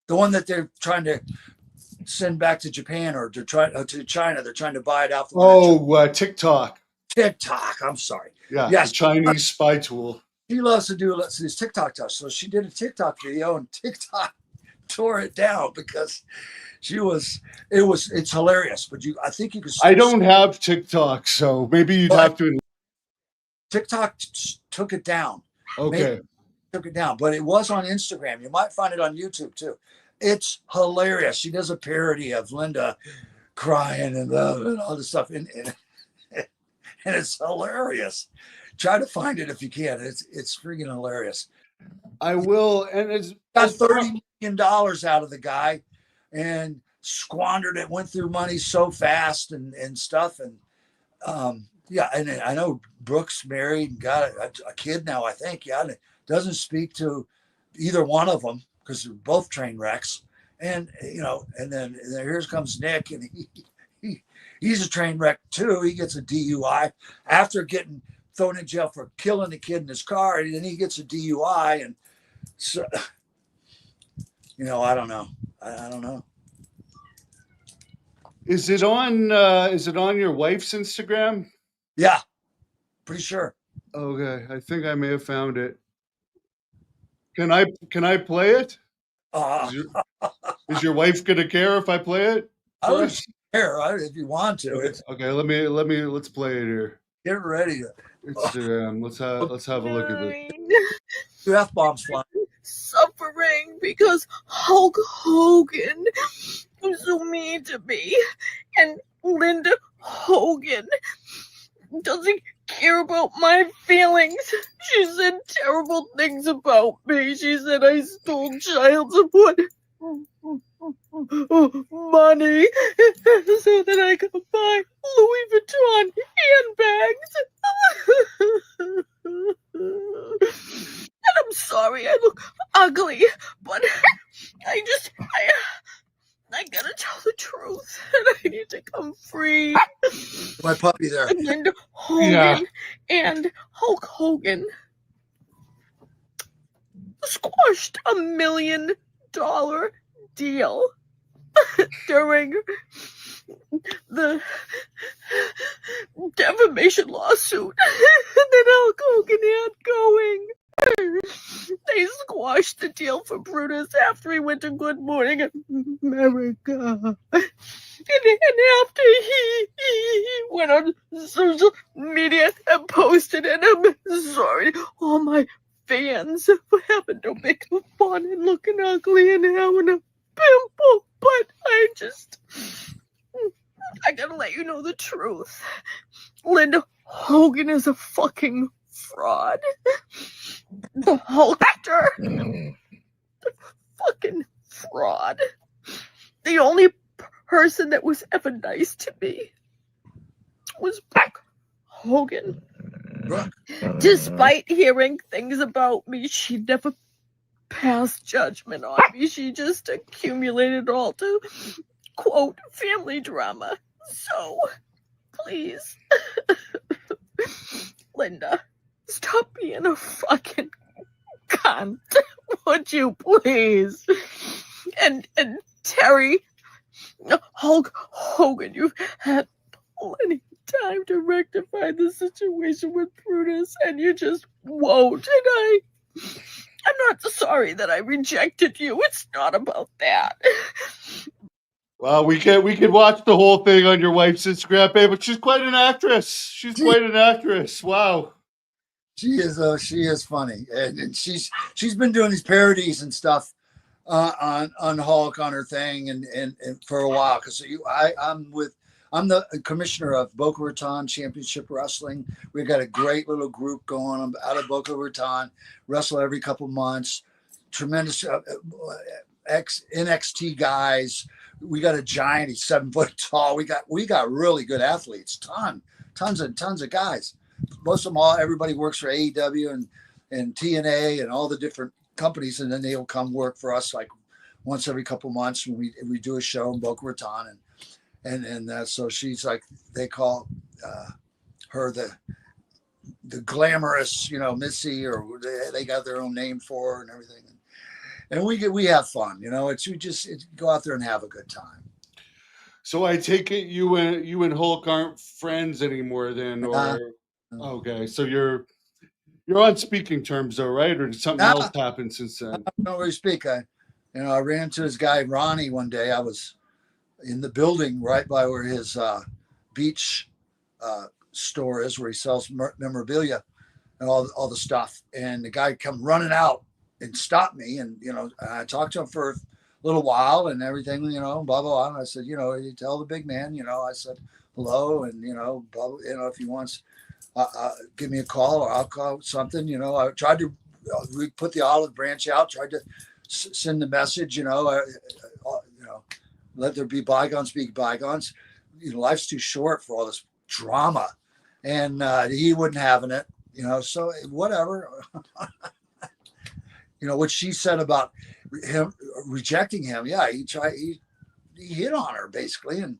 [SPEAKER 2] The one that they're trying to send back to Japan or to China. They're trying to buy it out.
[SPEAKER 1] TikTok.
[SPEAKER 2] TikTok. I'm sorry.
[SPEAKER 1] Yeah, yes. Chinese spy tool.
[SPEAKER 2] She loves to do these TikTok stuff. So she did a TikTok video, and TikTok tore it down because it's hilarious. But I think you can.
[SPEAKER 1] I don't have TikTok, so maybe you'd have to.
[SPEAKER 2] TikTok took it down.
[SPEAKER 1] Okay.
[SPEAKER 2] Took it down, but it was on Instagram. You might find it on YouTube too. It's hilarious. She does a parody of Linda crying and all this stuff, and it's hilarious. Try to find it if you can. It's freaking hilarious.
[SPEAKER 1] I will, and it's
[SPEAKER 2] got $30 million out of the guy, and squandered it. Went through money so fast and stuff, and yeah. And I know Brooke's married and got a kid now. I think doesn't speak to either one of them because they're both train wrecks. And you know, and then here comes Nick, and he's a train wreck too. He gets a DUI after getting thrown in jail for killing the kid in his car, and then he gets a DUI. And so, you know, I don't know. I don't know.
[SPEAKER 1] Is it on your wife's Instagram?
[SPEAKER 2] Yeah, pretty sure.
[SPEAKER 1] Okay, I think I may have found it. Can I play it? Is your wife gonna care if I play it?
[SPEAKER 2] I don't care if you want to.
[SPEAKER 1] Okay, let's play it here.
[SPEAKER 2] Get ready.
[SPEAKER 1] Instagram. Let's have a look at this.
[SPEAKER 2] Two F-bombs flying.
[SPEAKER 4] Suffering. ring because Hulk Hogan was so mean to me, and Linda Hogan doesn't care about my feelings. She said terrible things about me. She said I stole child support money so that I could buy Louis Vuitton handbags. And I'm sorry I look ugly, but I gotta tell the truth, and I need to come free.
[SPEAKER 2] My puppy there.
[SPEAKER 4] And Hogan and Hulk Hogan squashed $1 million deal during the defamation lawsuit that Hulk Hogan had going. They squashed the deal for Brutus after he went to Good Morning America. And after he went on social media and posted, and I'm sorry, all my fans for having to make fun and looking ugly and having a pimple, but I gotta let you know the truth. Linda Hogan is a fucking fraud. The Hulkster, the fucking fraud. The only person that was ever nice to me was Brooke Hogan. Despite hearing things about me, she never passed judgment on me. She just accumulated all to, quote, family drama. So, please, Linda, stop being a fucking cunt. Would you please? And Terry, Hulk Hogan, you've had plenty of time to rectify the situation with Brutus, and you just won't. And I'm not sorry that I rejected you. It's not about that.
[SPEAKER 1] Well, we could watch the whole thing on your wife's Instagram page, but she's quite an actress. She's quite an actress. Wow.
[SPEAKER 2] She is funny, and she's been doing these parodies and stuff on Hulk on her thing and for a while, because I'm the commissioner of Boca Raton Championship Wrestling. We've got a great little group going on out of Boca Raton, wrestle every couple months. Tremendous NXT guys. We got a giant. He's 7 foot tall. We got really good athletes. Tons of guys. Most of them everybody works for AEW and TNA and all the different companies, and then they'll come work for us like once every couple months when we do a show in Boca Raton, and so she's like, they call her the glamorous, Missy, or they got their own name for her and everything, and we have fun, it's go out there and have a good time.
[SPEAKER 1] So I take it you and Hulk aren't friends anymore then, or okay, so you're on speaking terms though, right? Or did something else happen since then?
[SPEAKER 2] I don't really speak. I ran into this guy Ronnie one day. I was in the building right by where his beach store is, where he sells memorabilia and all the stuff. And the guy come running out and stopped me, and I talked to him for a little while and everything, blah blah blah. And I said, you tell the big man, I said hello, and blah, blah, if he wants. Give me a call, or I'll call something. I tried to put the olive branch out, tried to send the message, let there be bygones be bygones. Life's too short for all this drama. And he wasn't having it, so whatever. What she said about him rejecting him. Yeah, he hit on her basically. And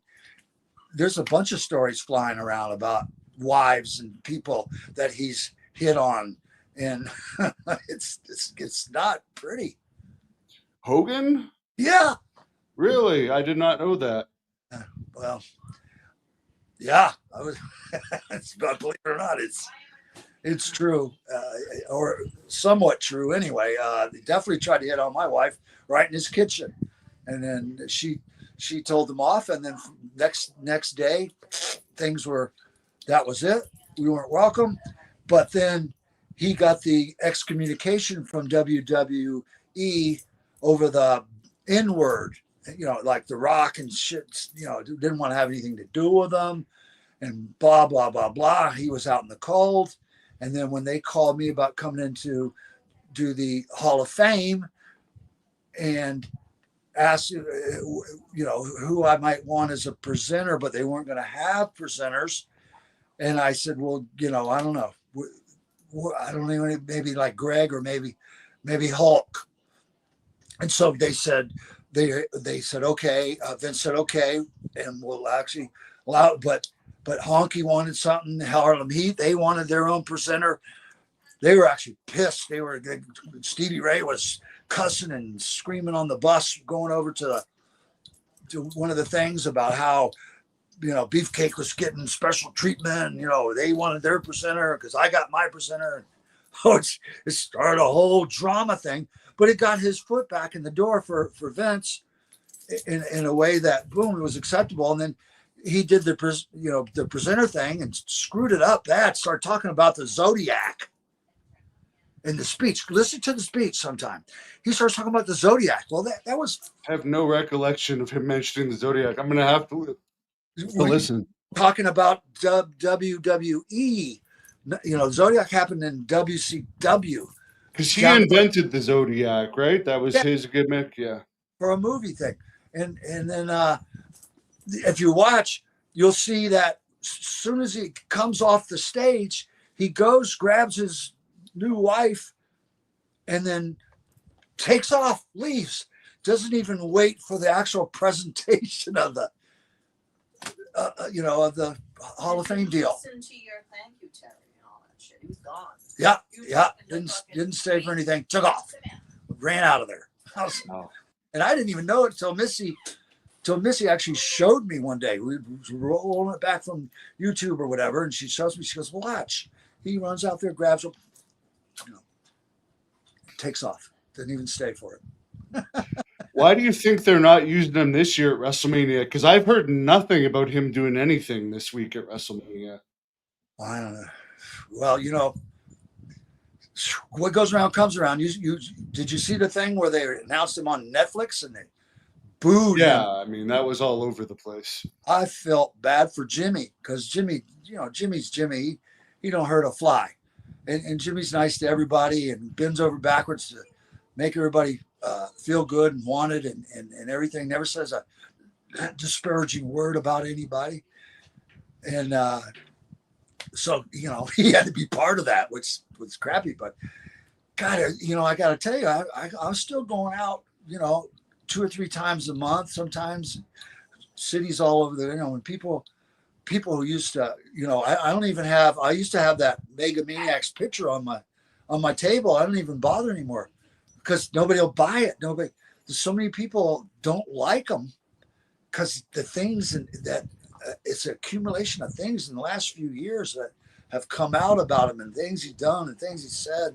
[SPEAKER 2] there's a bunch of stories flying around about wives and people that he's hit on, and it's not pretty.
[SPEAKER 1] Hogan?
[SPEAKER 2] Yeah.
[SPEAKER 1] Really? I did not know that.
[SPEAKER 2] Well, yeah, I was. Believe it or not, it's true, or somewhat true anyway. They definitely tried to hit on my wife right in his kitchen, and then she told them off, and then next day, that was it. We weren't welcome. But then he got the excommunication from WWE over the N word, like The Rock and shit, didn't want to have anything to do with them, and blah, blah, blah, blah. He was out in the cold. And then when they called me about coming in to do the Hall of Fame and asked, who I might want as a presenter, but they weren't going to have presenters. And I said, well, I don't know. I don't know, maybe like Greg or maybe Hulk. And so they said, okay. Vince said, okay. And we'll actually allow, but Honky wanted something. Harlem Heat, they wanted their own presenter. They were actually pissed. Stevie Ray was cussing and screaming on the bus going over to one of the things about how, Beefcake was getting special treatment. They wanted their presenter because I got my presenter. It started a whole drama thing, but it got his foot back in the door for Vince in a way that, boom, it was acceptable. And then he did the presenter thing and screwed it up bad. Started talking about the Zodiac in the speech. Listen to the speech sometime. He starts talking about the Zodiac. Well, that was.
[SPEAKER 1] I have no recollection of him mentioning the Zodiac. I'm going to have to listen.
[SPEAKER 2] Talking about WWE. Zodiac happened in WCW.
[SPEAKER 1] Because he invented the Zodiac, right? That was his gimmick, yeah.
[SPEAKER 2] For a movie thing. And then if you watch, you'll see that as soon as he comes off the stage, he goes, grabs his new wife, and then takes off, leaves. Doesn't even wait for the actual presentation of the, of the Hall of Fame deal.
[SPEAKER 5] Listen to your thank you, Terry, and all that shit. He was gone.
[SPEAKER 2] Yeah. Didn't stay for anything. Took off. Ran out of there. And I didn't even know it till Missy actually showed me one day. We were rolling it back from YouTube or whatever, and she shows me. She goes, "Watch." He runs out there, grabs him, takes off. Didn't even stay for it.
[SPEAKER 1] Why do you think they're not using him this year at WrestleMania? Because I've heard nothing about him doing anything this week at WrestleMania.
[SPEAKER 2] I don't know. Well, what goes around comes around. Did you see the thing where they announced him on Netflix and they booed him?
[SPEAKER 1] Yeah, I mean, that was all over the place.
[SPEAKER 2] I felt bad for Jimmy because Jimmy's Jimmy. He don't hurt a fly. And Jimmy's nice to everybody and bends over backwards to make everybody feel good and wanted and everything. Never says a disparaging word about anybody. And so, he had to be part of that, which was crappy. But, God, I got to tell you, I was still going out, 2 or 3 times a month, sometimes cities all over there, when people who used to, I used to have that Mega Maniacs picture on my table. I don't even bother anymore because nobody will buy it. So many people don't like them because the things that it's an accumulation of things in the last few years that have come out about him and things he's done and things he said.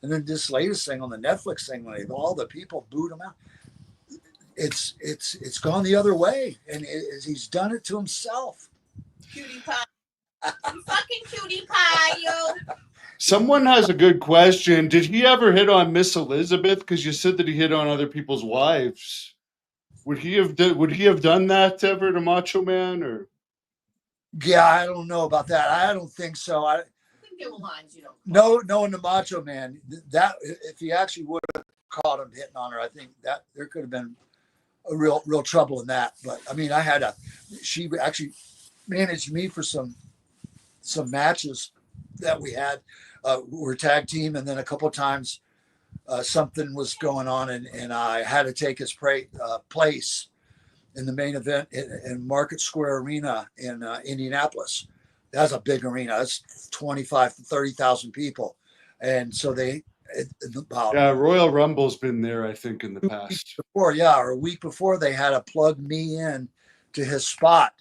[SPEAKER 2] And then this latest thing on the Netflix thing, when all the people booed him out, it's gone the other way. And he's done it to himself.
[SPEAKER 5] Cutie pie. You fucking cutie pie, you.
[SPEAKER 1] Someone has a good question. Did he ever hit on Miss Elizabeth? Because you said that he hit on other people's wives. Would he have done that ever to Macho Man? Or
[SPEAKER 2] yeah, I don't know about that. I don't think so. I
[SPEAKER 5] think there were lines you don't.
[SPEAKER 2] No, in the Macho Man, that if he actually would have caught him hitting on her, I think that there could have been a real trouble in that. But I mean, she actually managed me for some matches that we had. We were tag team, and then a couple of times something was going on, and I had to take his place in the main event in Market Square Arena in Indianapolis. That's a big arena. That's 25 to 30,000 people, and so
[SPEAKER 1] Royal Rumble's been there, I think, in the past.
[SPEAKER 2] Or a week before, they had to plug me in to his spot.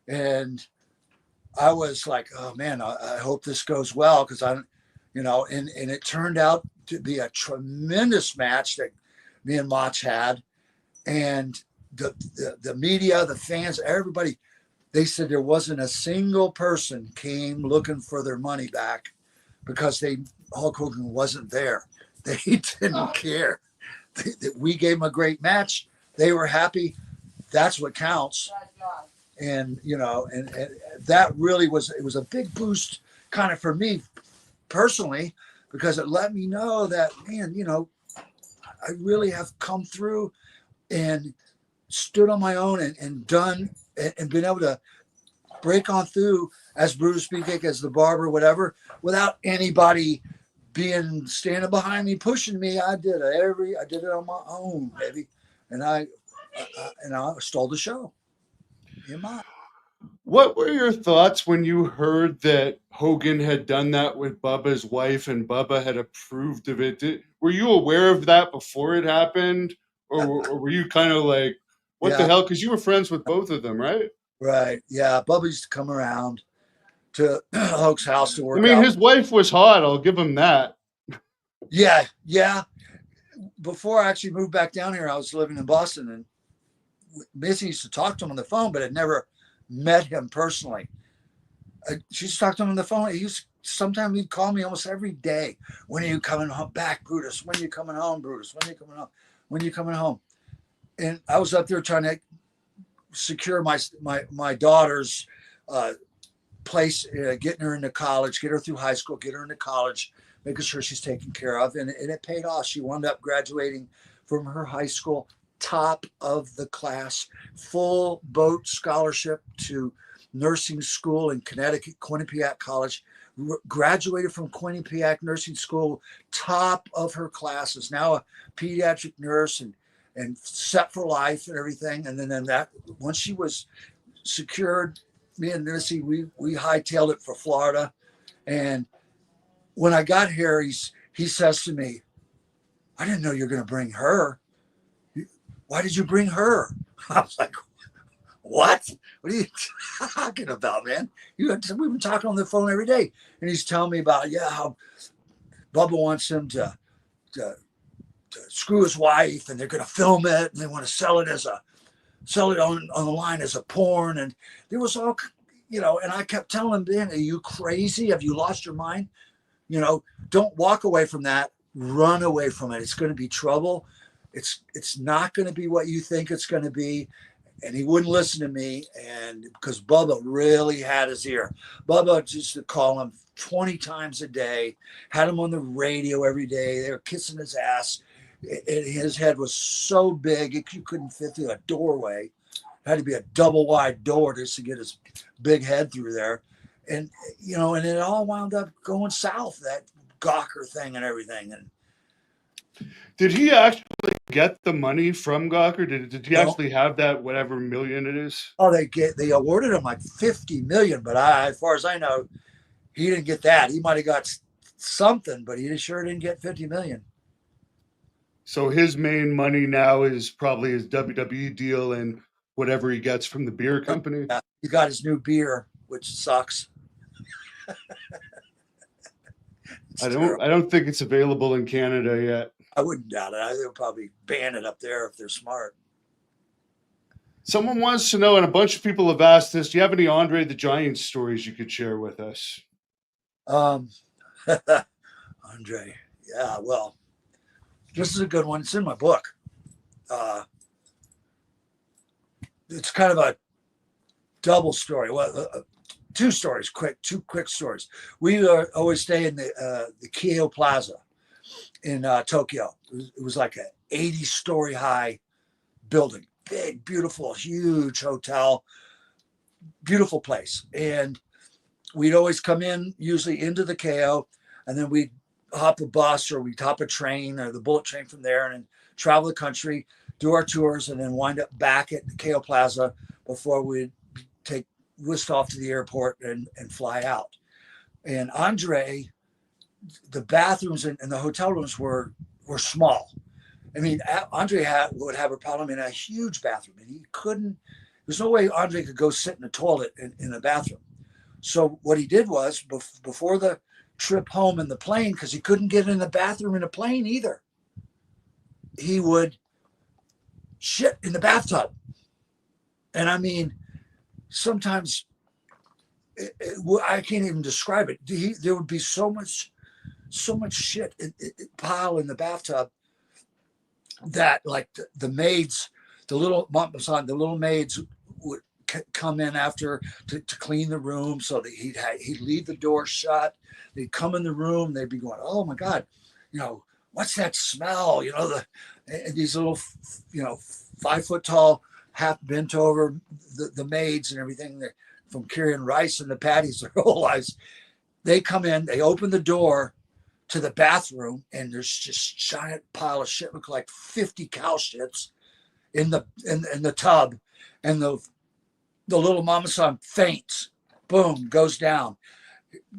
[SPEAKER 2] And I was like, oh man, I hope this goes well. Cause and it turned out to be a tremendous match that me and Mach had. And the media, the fans, everybody, they said there wasn't a single person came looking for their money back because Hulk Hogan wasn't there. They didn't care. we gave them a great match. They were happy. That's what counts. And, you know, and that really was, it was a big boost kind of for me personally, because it let me know that, man, you know, I really have come through and stood on my own and done and been able to break on through as Brutus Beefcake, as the Barber, whatever, without anybody standing behind me, pushing me. I did it on my own, baby. And I stole the show.
[SPEAKER 1] What were your thoughts when you heard that Hogan had done that with Bubba's wife and Bubba had approved of it? Were you aware of that before it happened? Or were you kind of like, what the hell? Because you were friends with both of them, right?
[SPEAKER 2] Right. Yeah. Bubba used to come around to Hoke's house to work out.
[SPEAKER 1] I mean, his wife was hot. I'll give him that.
[SPEAKER 2] Yeah. Yeah. Before I actually moved back down here, I was living in Boston, and Missy used to talk to him on the phone, but had never met him personally. She used to talk to him on the phone. Sometimes he'd call me almost every day. When are you coming home back, Brutus? When are you coming home, Brutus? When are you coming home? When are you coming home? And I was up there trying to secure my daughter's place, getting her into college, get her through high school, get her into college, making sure she's taken care of. And it paid off. She wound up graduating from her high school, top of the class, full boat scholarship to nursing school in Connecticut, Quinnipiac College, graduated from Quinnipiac Nursing School, top of her class, is now a pediatric nurse and set for life and everything. And then that, once she was secured, me and Missy, we hightailed it for Florida. And when I got here, he says to me, I didn't know you were going to bring her. Why did you bring her? I was like, what? What are you talking about, man? We've been talking on the phone every day. And he's telling me about, how Bubba wants him to screw his wife, and they're going to film it, and they want to sell it on the line as a porn. And there was all, and I kept telling him, man, are you crazy? Have you lost your mind? Don't walk away from that. Run away from it. It's going to be trouble. It's not going to be what you think it's going to be. And he wouldn't listen to me, and because Bubba really had his ear. Bubba used to call him 20 times a day, had him on the radio every day. They were kissing his ass. And his head was so big, you couldn't fit through a doorway. It had to be a double wide door just to get his big head through there. And, and it all wound up going south, that Gawker thing and everything. And
[SPEAKER 1] did he actually get the money from Gawker? Did he actually have that whatever million it is?
[SPEAKER 2] Oh, they awarded him like $50 million, but as far as I know, he didn't get that. He might have got something, but he sure didn't get $50 million.
[SPEAKER 1] So his main money now is probably his WWE deal and whatever he gets from the beer company.
[SPEAKER 2] Yeah, he got his new beer, which sucks.
[SPEAKER 1] I don't think it's available in Canada yet.
[SPEAKER 2] I wouldn't doubt it. They'll probably ban it up there if they're smart.
[SPEAKER 1] Someone wants to know, and a bunch of people have asked this, do you have any Andre the Giant stories you could share with us?
[SPEAKER 2] Andre. Yeah, well, this is a good one. It's in my book. It's kind of a double story. Well, two quick stories. We always stay in the Keio Plaza in Tokyo. It was like an 80-story high building, big, beautiful, huge hotel, beautiful place. And we'd always come in, usually into the Keio, and then we'd hop a bus or we'd hop a train or the bullet train from there and travel the country, do our tours, and then wind up back at the Keio Plaza before we'd whisked off to the airport and fly out. And Andre, the bathrooms and the hotel rooms were small. I mean, Andre would have a problem in a huge bathroom, and there's no way Andre could go sit in a toilet in a bathroom. So what he did was, before the trip home in the plane, because he couldn't get in the bathroom in a plane either, he would shit in the bathtub. And I mean, sometimes I can't even describe it. There would be so much shit pile in the bathtub. that like the maids, the little maids would come in after to clean the room, so that he'd leave the door shut. They'd come in the room, they'd be going, oh my God, what's that smell? These little 5 foot tall, half bent over the maids and everything from carrying rice in the patties their whole lives. They come in, they open the door to the bathroom, and there's just giant pile of shit, look like 50 cow shits in the tub, and the little mama son faints, boom, goes down.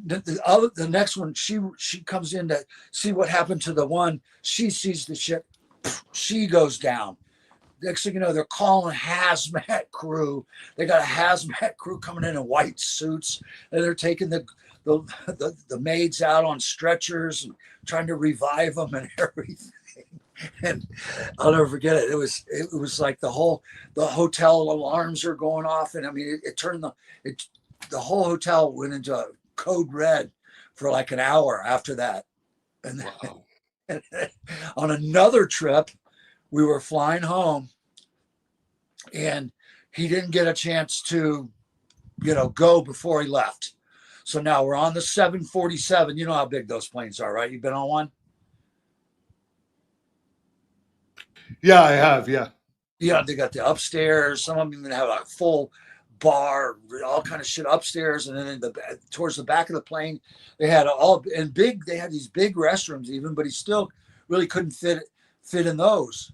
[SPEAKER 2] The next one, she comes in to see what happened to the one. She sees the shit, she goes down. Next thing you know, they're calling hazmat crew. They got a hazmat crew coming in white suits, and they're taking the maids out on stretchers and trying to revive them and everything. And I'll never forget it. It was like the hotel alarms are going off, and I mean it turned the whole hotel went into a code red for like an hour after that. And
[SPEAKER 1] Wow.
[SPEAKER 2] then, on another trip, we were flying home, and he didn't get a chance to, go before he left. So now we're on the 747. You know how big those planes are, right? You've been on one?
[SPEAKER 1] Yeah, I have. Yeah.
[SPEAKER 2] Yeah, they got the upstairs. Some of them even have a full bar, all kind of shit upstairs. And then towards the back of the plane, they had they had these big restrooms even, but he still really couldn't fit in those.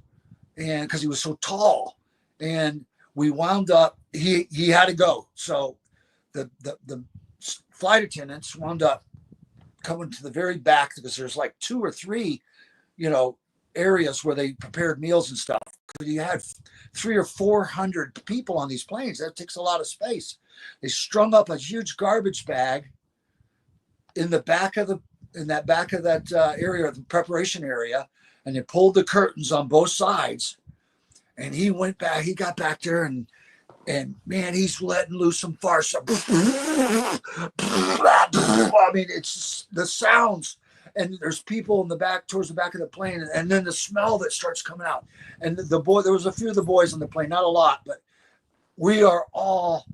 [SPEAKER 2] And because he was so tall. And we wound up, he had to go. So the flight attendants wound up coming to the very back, because there's like 2 or 3, areas where they prepared meals and stuff. You had 300 or 400 people on these planes. That takes a lot of space. They strung up a huge garbage bag in the back of that area, the preparation area, and they pulled the curtains on both sides. And he went back. He got back there, and man, he's letting loose some farce. I mean, it's just the sounds. And there's people in the back, towards the back of the plane, and then the smell that starts coming out. And there was a few of the boys on the plane, not a lot, but we are all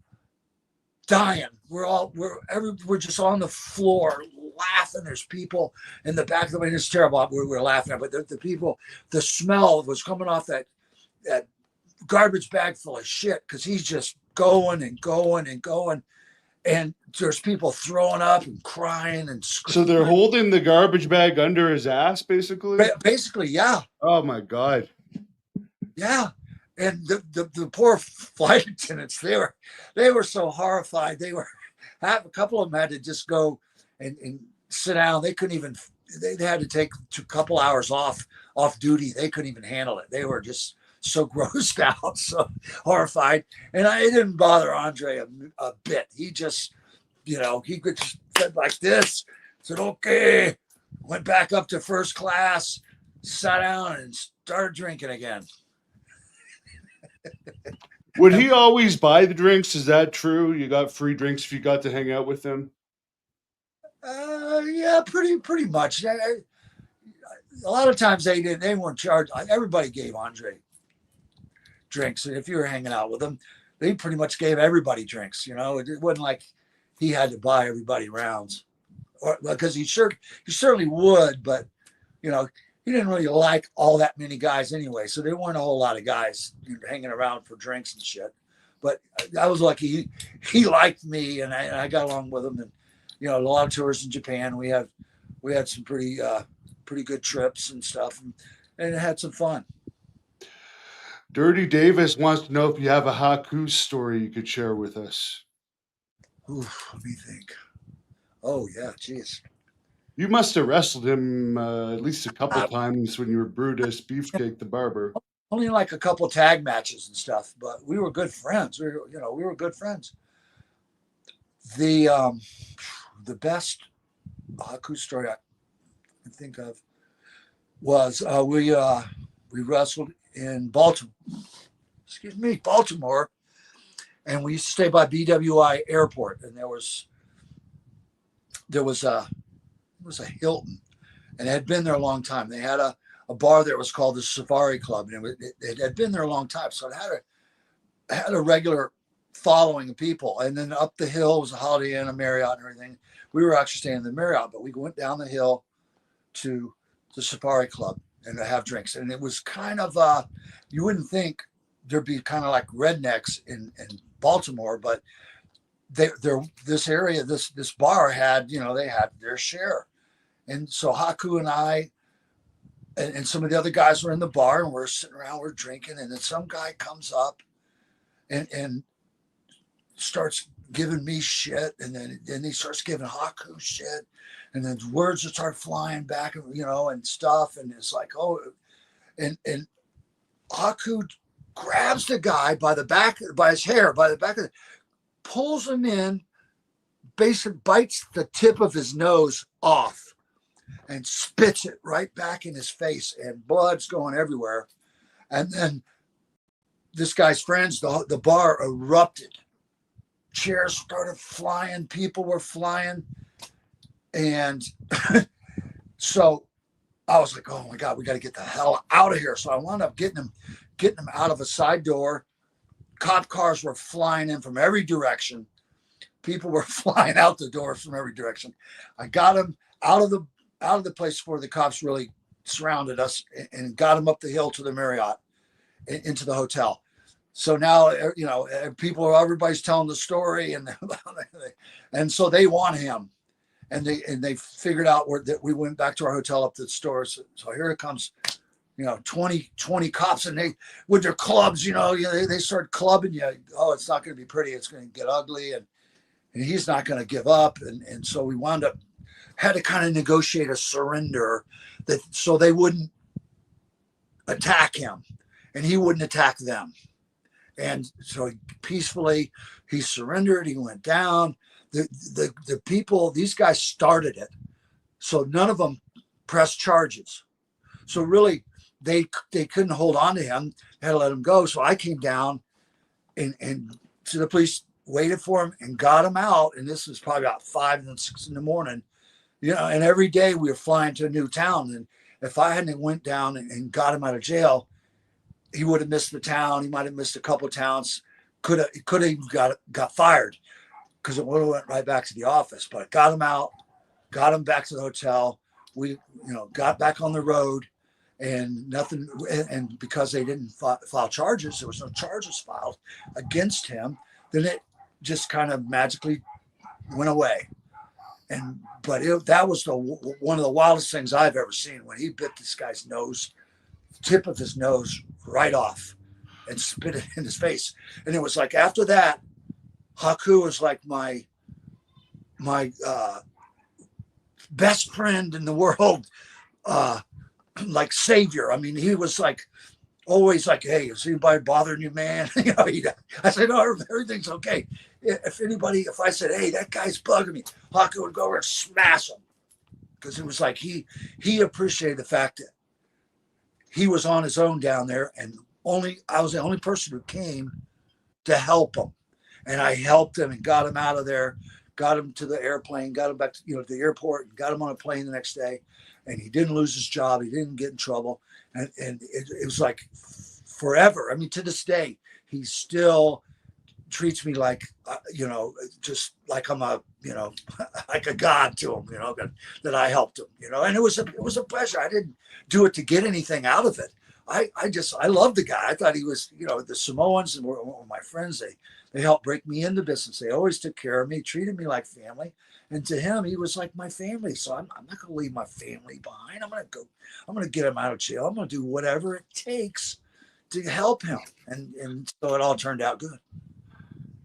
[SPEAKER 2] dying. We're just on the floor laughing. There's people in the back of the plane. It's terrible. We're laughing at, but the people, the smell was coming off that garbage bag full of shit, because he's just going and going and going. And there's people throwing up and crying and screaming.
[SPEAKER 1] So they're holding the garbage bag under his ass, basically?
[SPEAKER 2] Basically, yeah.
[SPEAKER 1] Oh, my God.
[SPEAKER 2] Yeah. And the poor flight attendants, they were so horrified. A couple of them had to just go and sit down. They couldn't even, they had to take a couple hours off duty. They couldn't even handle it. They were just so grossed out, so horrified. And it didn't bother Andre a bit. He just, he could said like this, said, okay, went back up to first class, sat down, and started drinking again.
[SPEAKER 1] Would he always buy the drinks? Is that true? You got free drinks if you got to hang out with him?
[SPEAKER 2] Yeah, pretty much. A lot of times they weren't charged. Everybody gave Andre drinks. And if you were hanging out with them, they pretty much gave everybody drinks. It wasn't like he had to buy everybody rounds, or because he certainly would, but he didn't really like all that many guys anyway. So there weren't a whole lot of guys hanging around for drinks and shit. But I was lucky. He liked me, and I got along with him. And a lot of tours in Japan. We had some pretty good trips and stuff, and had some fun.
[SPEAKER 1] Dirty Davis wants to know if you have a Haku story you could share with us.
[SPEAKER 2] Ooh, let me think. Oh, yeah, geez.
[SPEAKER 1] You must have wrestled him at least a couple times when you were Brutus Beefcake the Barber.
[SPEAKER 2] Only like a couple tag matches and stuff, but we were good friends. We were good friends. The best Haku story I can think of was we wrestled in Baltimore, and we used to stay by BWI Airport, and there was a Hilton, and it had been there a long time. They had a a bar there was called the Safari Club, and it had been there a long time, so it had a regular following of people. And then up the hill was a Holiday Inn, a Marriott, and everything. We were actually staying in the Marriott, but we went down the hill to the Safari Club and to have drinks. And it was kind of you wouldn't think there'd be kind of like rednecks in Baltimore, but this area, this bar had, they had their share. And so Haku and I and some of the other guys were in the bar, and we're sitting around, we're drinking, and then some guy comes up and starts giving me shit, and then he starts giving Haku shit, and then words will start flying back, and stuff, and it's like, oh, and Haku grabs the guy by his hair, by the back of it, pulls him in, basically bites the tip of his nose off and spits it right back in his face, and blood's going everywhere. And then this guy's friends, the bar erupted. Chairs started flying, people were flying. And so I was like, oh my God, we got to get the hell out of here. So I wound up getting him out of a side door. Cop cars were flying in from every direction. People were flying out the doors from every direction. I got him out of the place before the cops really surrounded us, and got him up the hill to the Marriott, into the hotel. So now, everybody's telling the story, and so they want him, and they figured out that we went back to our hotel up to the store. So here it comes, 20 cops, and they, with their clubs, they start clubbing you. Oh, it's not going to be pretty. It's going to get ugly. And he's not going to give up. And so we had to kind of negotiate a surrender so they wouldn't attack him and he wouldn't attack them. And so peacefully he surrendered. He went down. The people, these guys started it. So none of them pressed charges. So really they couldn't hold on to him. They had to let him go. So I came down and to the police, waited for him, and got him out. And this was probably about 5 and 6 in the morning. And every day we were flying to a new town. And if I hadn't went down and got him out of jail, he would have missed the town. He might have missed a couple of towns. Could have even got fired, because it would have went right back to the office. But got him out, got him back to the hotel. We, got back on the road, and nothing. And because they didn't file charges, there was no charges filed against him. Then it just kind of magically went away. But that was one of the wildest things I've ever seen, when he bit this guy's nose, tip of his nose right off, and spit it in his face. And it was like, after that, Haku was like my best friend in the world, like savior. I mean, he was like always like, hey, is anybody bothering you, man? I said, no, everything's okay. If I said, hey, that guy's bugging me, Haku would go over and smash him, because it was like he appreciated the fact that he was on his own down there, and I was the only person who came to help him, and I helped him and got him out of there, got him to the airplane, got him back to the airport, and got him on a plane the next day, and he didn't lose his job, he didn't get in trouble, and it was like forever. I mean, to this day, he still treats me like, just like I'm a, like a god to him, that I helped him, and it was a pleasure. I didn't do it to get anything out of it. I loved the guy. I thought he was, the Samoans and were my friends. They helped break me into business. They always took care of me, treated me like family. And to him, he was like my family. So I'm not going to leave my family behind. I'm going to get him out of jail. I'm going to do whatever it takes to help him. And so it all turned out good.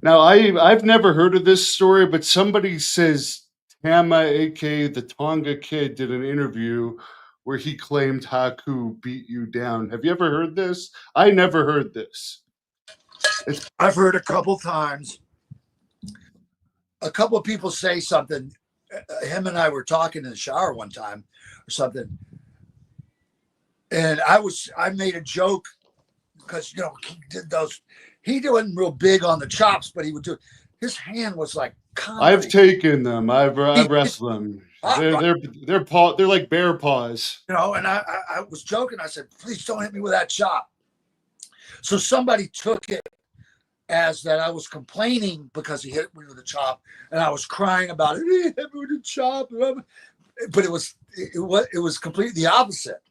[SPEAKER 1] Now, I've never heard of this story, but somebody says Tama, a.k.a. the Tonga Kid, did an interview where he claimed Haku beat you down. Have you ever heard this? I never heard this.
[SPEAKER 2] I've heard a couple times. A couple of people say something. Him and I were talking in the shower one time or something. And I made a joke because, he did those. He wasn't real big on the chops, but he would do. His hand was like
[SPEAKER 1] I've taken them. I've wrestled them.
[SPEAKER 2] Right.
[SPEAKER 1] They're like bear paws.
[SPEAKER 2] You know, and I was joking. I said, please don't hit me with that chop. So somebody took it as that I was complaining because he hit me with a chop, and I was crying about it. He hit me with a chop, but it was completely the opposite.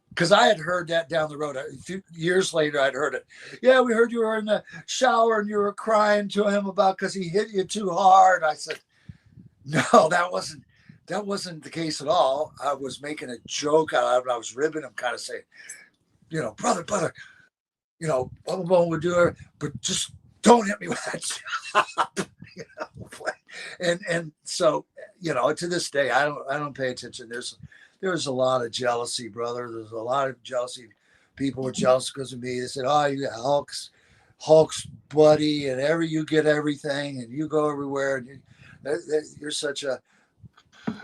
[SPEAKER 2] Because I had heard that down the road. A few years later, I'd heard it. Yeah, we heard you were in the shower and you were crying to him about because he hit you too hard. I said, no, that wasn't the case at all. I was making a joke out of it. I was ribbing him, kind of saying, you know, brother, you know, blah, blah, blah, we'll do it, but just don't hit me with that chop. You know? And so, you know, to this day, I don't pay attention. There's a lot of jealousy, brother. There's a lot of jealousy. People were jealous because of me. They said, oh, you got Hulk's buddy, and you get everything, and you go everywhere, and you're such a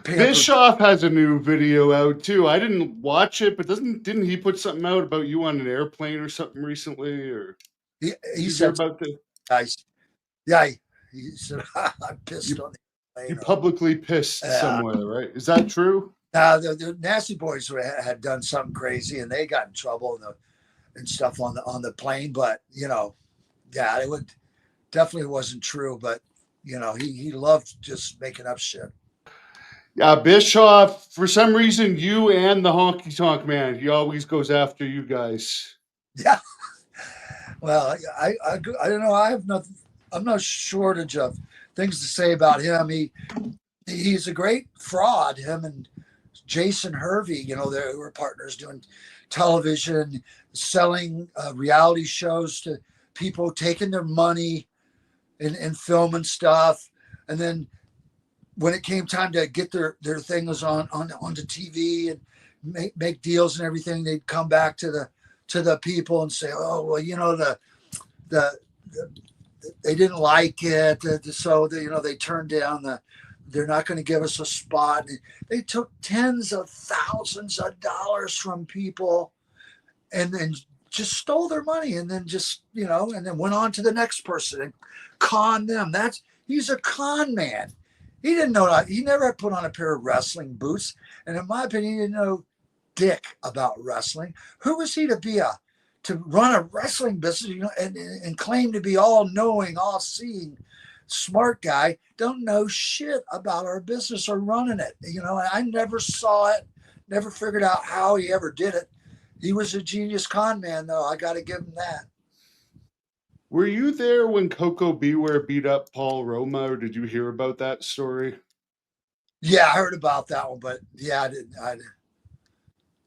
[SPEAKER 1] Bischoff has a new video out too. I didn't watch it, but didn't he put something out about you on an airplane or something recently? Or
[SPEAKER 2] he said
[SPEAKER 1] about the
[SPEAKER 2] guys. Yeah, he said I pissed on the plane.
[SPEAKER 1] You publicly pissed somewhere, right? Is that true?
[SPEAKER 2] The Nasty Boys had done something crazy, and they got in trouble and stuff on the plane. But you know, yeah, it definitely wasn't true. But you know, he loved just making up shit.
[SPEAKER 1] Yeah, Bischoff. For some reason, you and the Honky Tonk Man, he always goes after you guys.
[SPEAKER 2] Yeah. Well, I don't know. I have nothing. I'm no shortage of things to say about him. He's a great fraud. Him and Jason Hervey, you know, they were partners doing television, selling reality shows to people, taking their money and filming stuff. And then when it came time to get their things onto TV and make deals and everything, they'd come back to the people and say, oh, well, you know, they didn't like it. So they turned down they're not going to give us a spot. They took tens of thousands of dollars from people and then just stole their money and then just, you know, and then went on to the next person and conned them. He's a con man. He didn't know that. He never put on a pair of wrestling boots. And in my opinion, he didn't know dick about wrestling. Who was he to run a wrestling business, you know, and claim to be all knowing, all seeing, smart guy? Don't know shit about our business or running it. You know, I never saw it, never figured out how he ever did it. He was a genius con man, though. I got to give him that.
[SPEAKER 1] Were you there when Coco Beware beat up Paul Roma, or did you hear about that story?
[SPEAKER 2] Yeah, I heard about that one, but yeah, I didn't.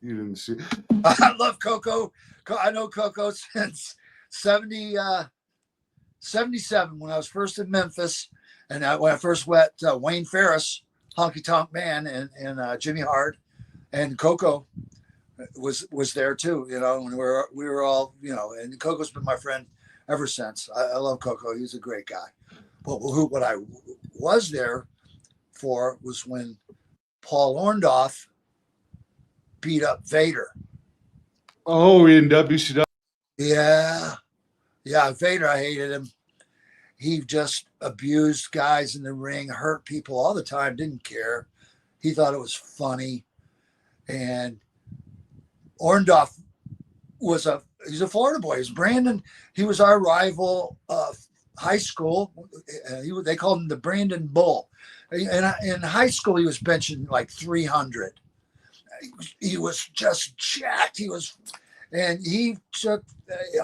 [SPEAKER 1] You didn't see.
[SPEAKER 2] I love Coco. I know Coco since 77 when I was first in Memphis, and when I first met Wayne Ferris, Honky Tonk Man, and Jimmy Hart, and Coco was there too. You know, when we were all, you know, and Coco's been my friend ever since. I love Coco. He's a great guy. But what I was there for was when Paul Orndorff beat up Vader.
[SPEAKER 1] Oh, in WCW.
[SPEAKER 2] Yeah, Vader. I hated him. He just abused guys in the ring, hurt people all the time. Didn't care. He thought it was funny. And Orndorff he's a Florida boy. He's Brandon. He was our rival high school. They called him the Brandon Bull. And in high school, he was benching like 300. He was just jacked. And they said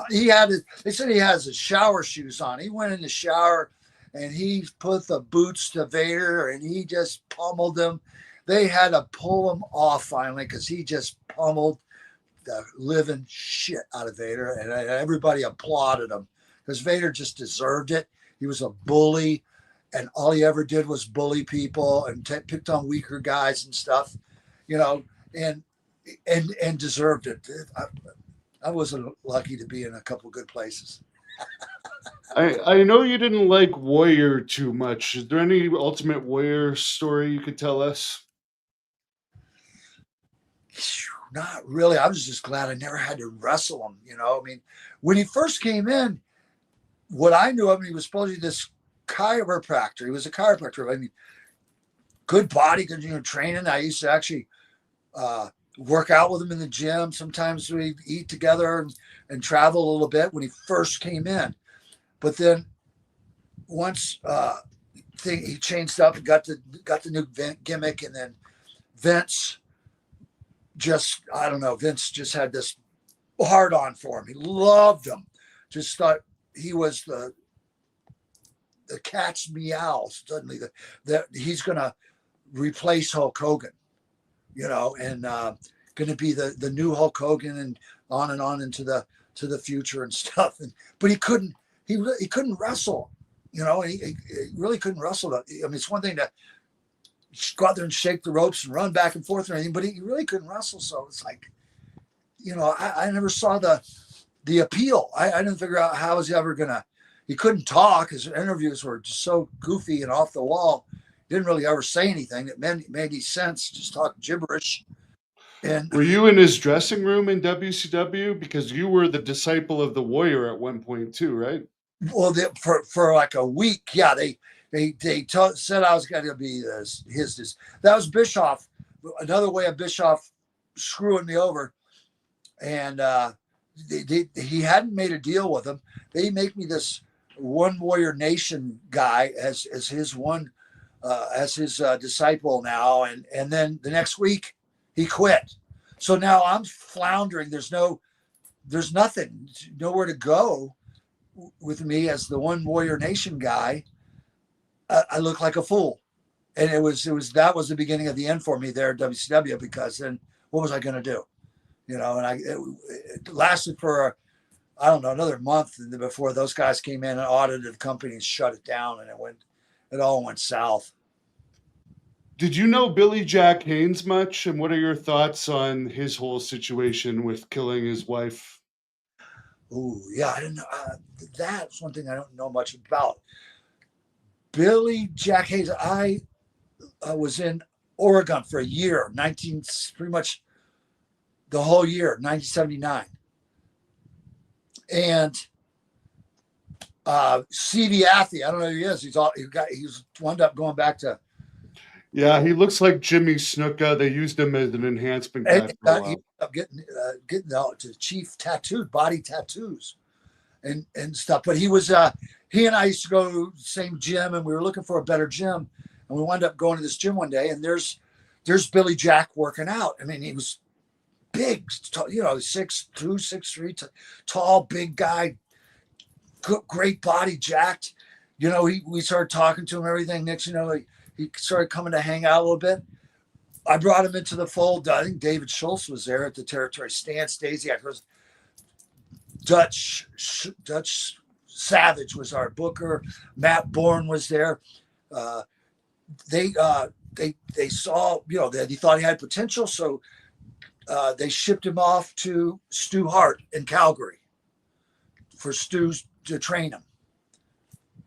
[SPEAKER 2] he has his shower shoes on. He went in the shower and he put the boots to Vader and he just pummeled him. They had to pull him off finally because he just pummeled the living shit out of Vader, and everybody applauded him because Vader just deserved it. He was a bully, and all he ever did was bully people and picked on weaker guys and stuff, you know, and deserved it. I wasn't lucky to be in a couple of good places.
[SPEAKER 1] I know you didn't like Warrior too much. Is there any Ultimate Warrior story you could tell us?
[SPEAKER 2] Not really. I was just glad I never had to wrestle him. You know, I mean, when he first came in, what I knew of him, he was supposed to be this chiropractor. He was a chiropractor. I mean, good body, good training. I used to actually work out with him in the gym. Sometimes we'd eat together and travel a little bit when he first came in. But then once he changed up and got the new gimmick, and then Vince just, I don't know, Vince just had this hard on for him. He loved him. Just thought he was the cat's meow. Suddenly that he's going to replace Hulk Hogan, and going to be the new Hulk Hogan, and on into the future and stuff. But he couldn't wrestle, he really couldn't wrestle. I mean, it's one thing to go out there and shake the ropes and run back and forth and everything, but he really couldn't wrestle. So it's like, I never saw the appeal. I didn't figure out how was he ever he couldn't talk. His interviews were just so goofy and off the wall. Didn't really ever say anything that made any sense. Just talk gibberish. And
[SPEAKER 1] were you in his dressing room in WCW? Because you were the disciple of the Warrior at one point too, right?
[SPEAKER 2] Well, for like a week, yeah, they said I was going to be his. That was Bischoff. Another way of Bischoff screwing me over, and he hadn't made a deal with him. They make me this One Warrior Nation guy as his one. As his disciple now, and then the next week he quit. So now I'm floundering. There's nothing, nowhere to go with me as the One Warrior Nation guy. I look like a fool, and that was the beginning of the end for me there at WCW, because then what was I going to do? And it lasted for I don't know, another month before those guys came in and audited the company and shut it down, and it all went south.
[SPEAKER 1] Did you know Billy Jack Haynes much? And what are your thoughts on his whole situation with killing his wife?
[SPEAKER 2] Oh, yeah, I didn't know. That's one thing I don't know much about. Billy Jack Haynes, I was in Oregon for a year, pretty much the whole year, 1979. And C.V. Athy, I don't know who he is. He's wound up going back to.
[SPEAKER 1] Yeah, he looks like Jimmy Snuka. They used him as an enhancement guy for a while.
[SPEAKER 2] He ended up getting to chief body tattoos and stuff. But he and I used to go to the same gym, and we were looking for a better gym. And we wound up going to this gym one day, and there's Billy Jack working out. I mean, he was big, 6'2", 6'3", tall, big guy, great body, jacked. We started talking to him, everything. Next, he started coming to hang out a little bit. I brought him into the fold. I think David Schultz was there at the territory. Stan Stasiak was. Dutch Savage was our booker. Matt Bourne was there. They saw, that he thought he had potential, so they shipped him off to Stu Hart in Calgary for Stu to train him.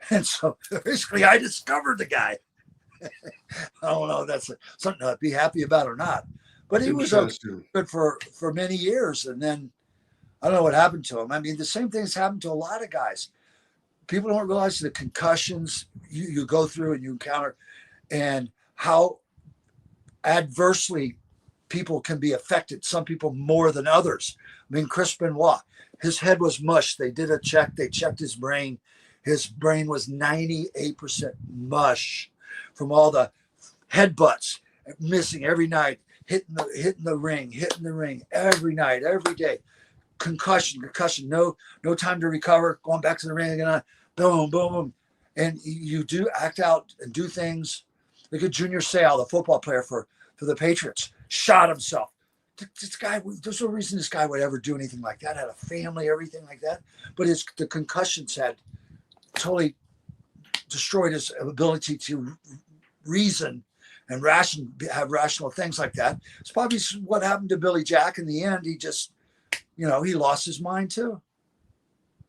[SPEAKER 2] And so basically I discovered the guy. I don't know if that's something to be happy about or not, but he was good for many years. And then I don't know what happened to him. I mean, the same thing's happened to a lot of guys. People don't realize the concussions you go through and you encounter, and how adversely people can be affected. Some people more than others. I mean, Chris Benoit, his head was mush. They did a check. They checked his brain. His brain was 98% mush from all the headbutts, missing every night, hitting the ring every night, every day. Concussion, no time to recover, going back to the ring again, boom, boom, boom. And you do act out and do things. Look at Junior Seau, the football player for the Patriots, shot himself. This guy, there's no reason this guy would ever do anything like that. Had a family, everything like that. But the concussions had totally destroyed his ability to reason and have rational things like that. It's probably what happened to Billy Jack in the end. He just, he lost his mind too.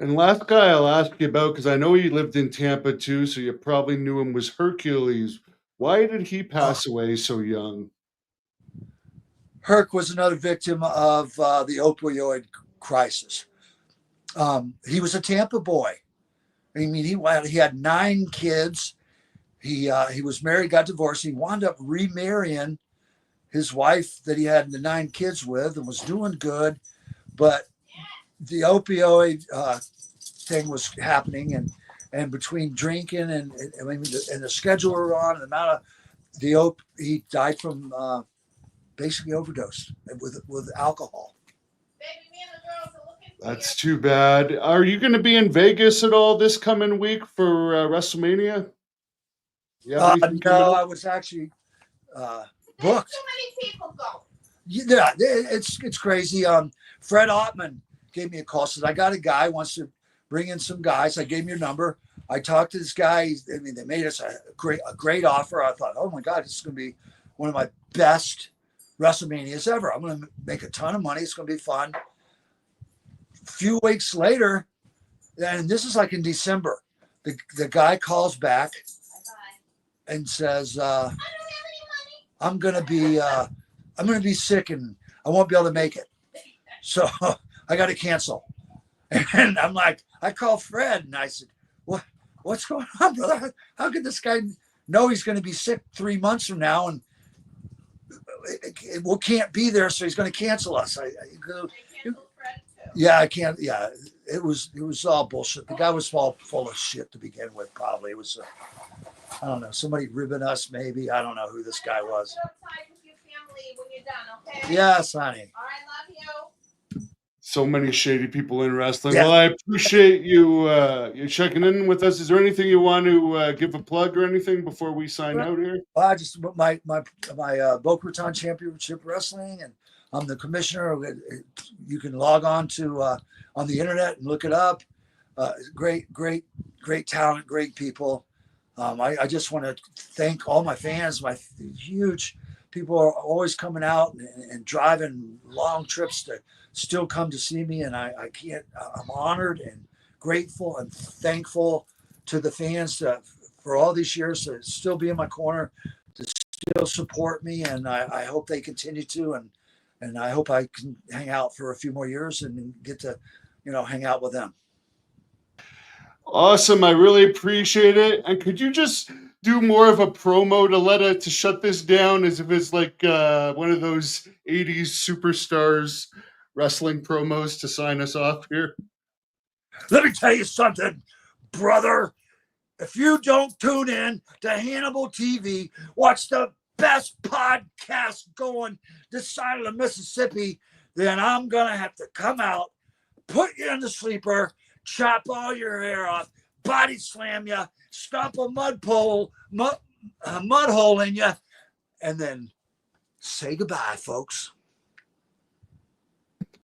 [SPEAKER 1] And last guy I'll ask you about, because I know he lived in Tampa too, so you probably knew him, was Hercules. Why did he pass away so young?
[SPEAKER 2] Herc was another victim of the opioid crisis. He was a Tampa boy. I mean, he had 9 kids. He was married, got divorced. He wound up remarrying his wife that he had the 9 kids with, and was doing good. But the opioid thing was happening, and between drinking and I mean, and the schedule we're on, the amount of he died from basically overdose with alcohol.
[SPEAKER 1] That's too bad. Are you going to be in Vegas at all this coming week for WrestleMania?
[SPEAKER 2] No, I was actually booked.
[SPEAKER 5] Too many people go.
[SPEAKER 2] Yeah, it's crazy. Fred Ottman gave me a call. Says, I got a guy wants to bring in some guys. I gave him your number. I talked to this guy. I mean, they made us a great offer. I thought, oh my God, this is going to be one of my best WrestleManias ever. I'm going to make a ton of money. It's going to be fun. A few weeks later, and this is like in December, the guy calls back and says, I'm going to be sick and I won't be able to make it. So I got to cancel. And I'm like, I called Fred and I said, what's going on, brother? How could this guy know he's going to be sick 3 months from now and we can't be there, so he's going to cancel us. Yeah, I can't. Yeah, it was all bullshit. The guy was full of shit to begin with. Probably it was. I don't know. Somebody ribbing us, maybe. I don't know who this guy was.
[SPEAKER 5] When you're done, okay?
[SPEAKER 2] Yes, honey.
[SPEAKER 5] All right, love you.
[SPEAKER 1] So many shady people in wrestling.
[SPEAKER 2] Yeah.
[SPEAKER 1] Well, I appreciate you checking in with us. Is there anything you want to give a plug or anything before we sign out here?
[SPEAKER 2] I just my Boca Raton Championship Wrestling, and I'm the commissioner. You can log on to on the internet and look it up. Great talent, great people. I just want to thank all my fans. My huge people are always coming out and driving long trips to still come to see me, and I can't. I'm honored and grateful and thankful to the fans for all these years to still be in my corner, to still support me, and I hope they continue to, and I hope I can hang out for a few more years and get to, hang out with them.
[SPEAKER 1] Awesome. I really appreciate it. And could you just do more of a promo to shut this down, as if it's like one of those 80s superstars wrestling promos to sign us off here?
[SPEAKER 2] Let me tell you something, brother. If you don't tune in to Hannibal TV, watch the best podcast going this side of the Mississippi, then I'm going to have to come out, put you in the sleeper, chop all your hair off, body slam you, stomp a mud hole in you, and then say goodbye, folks.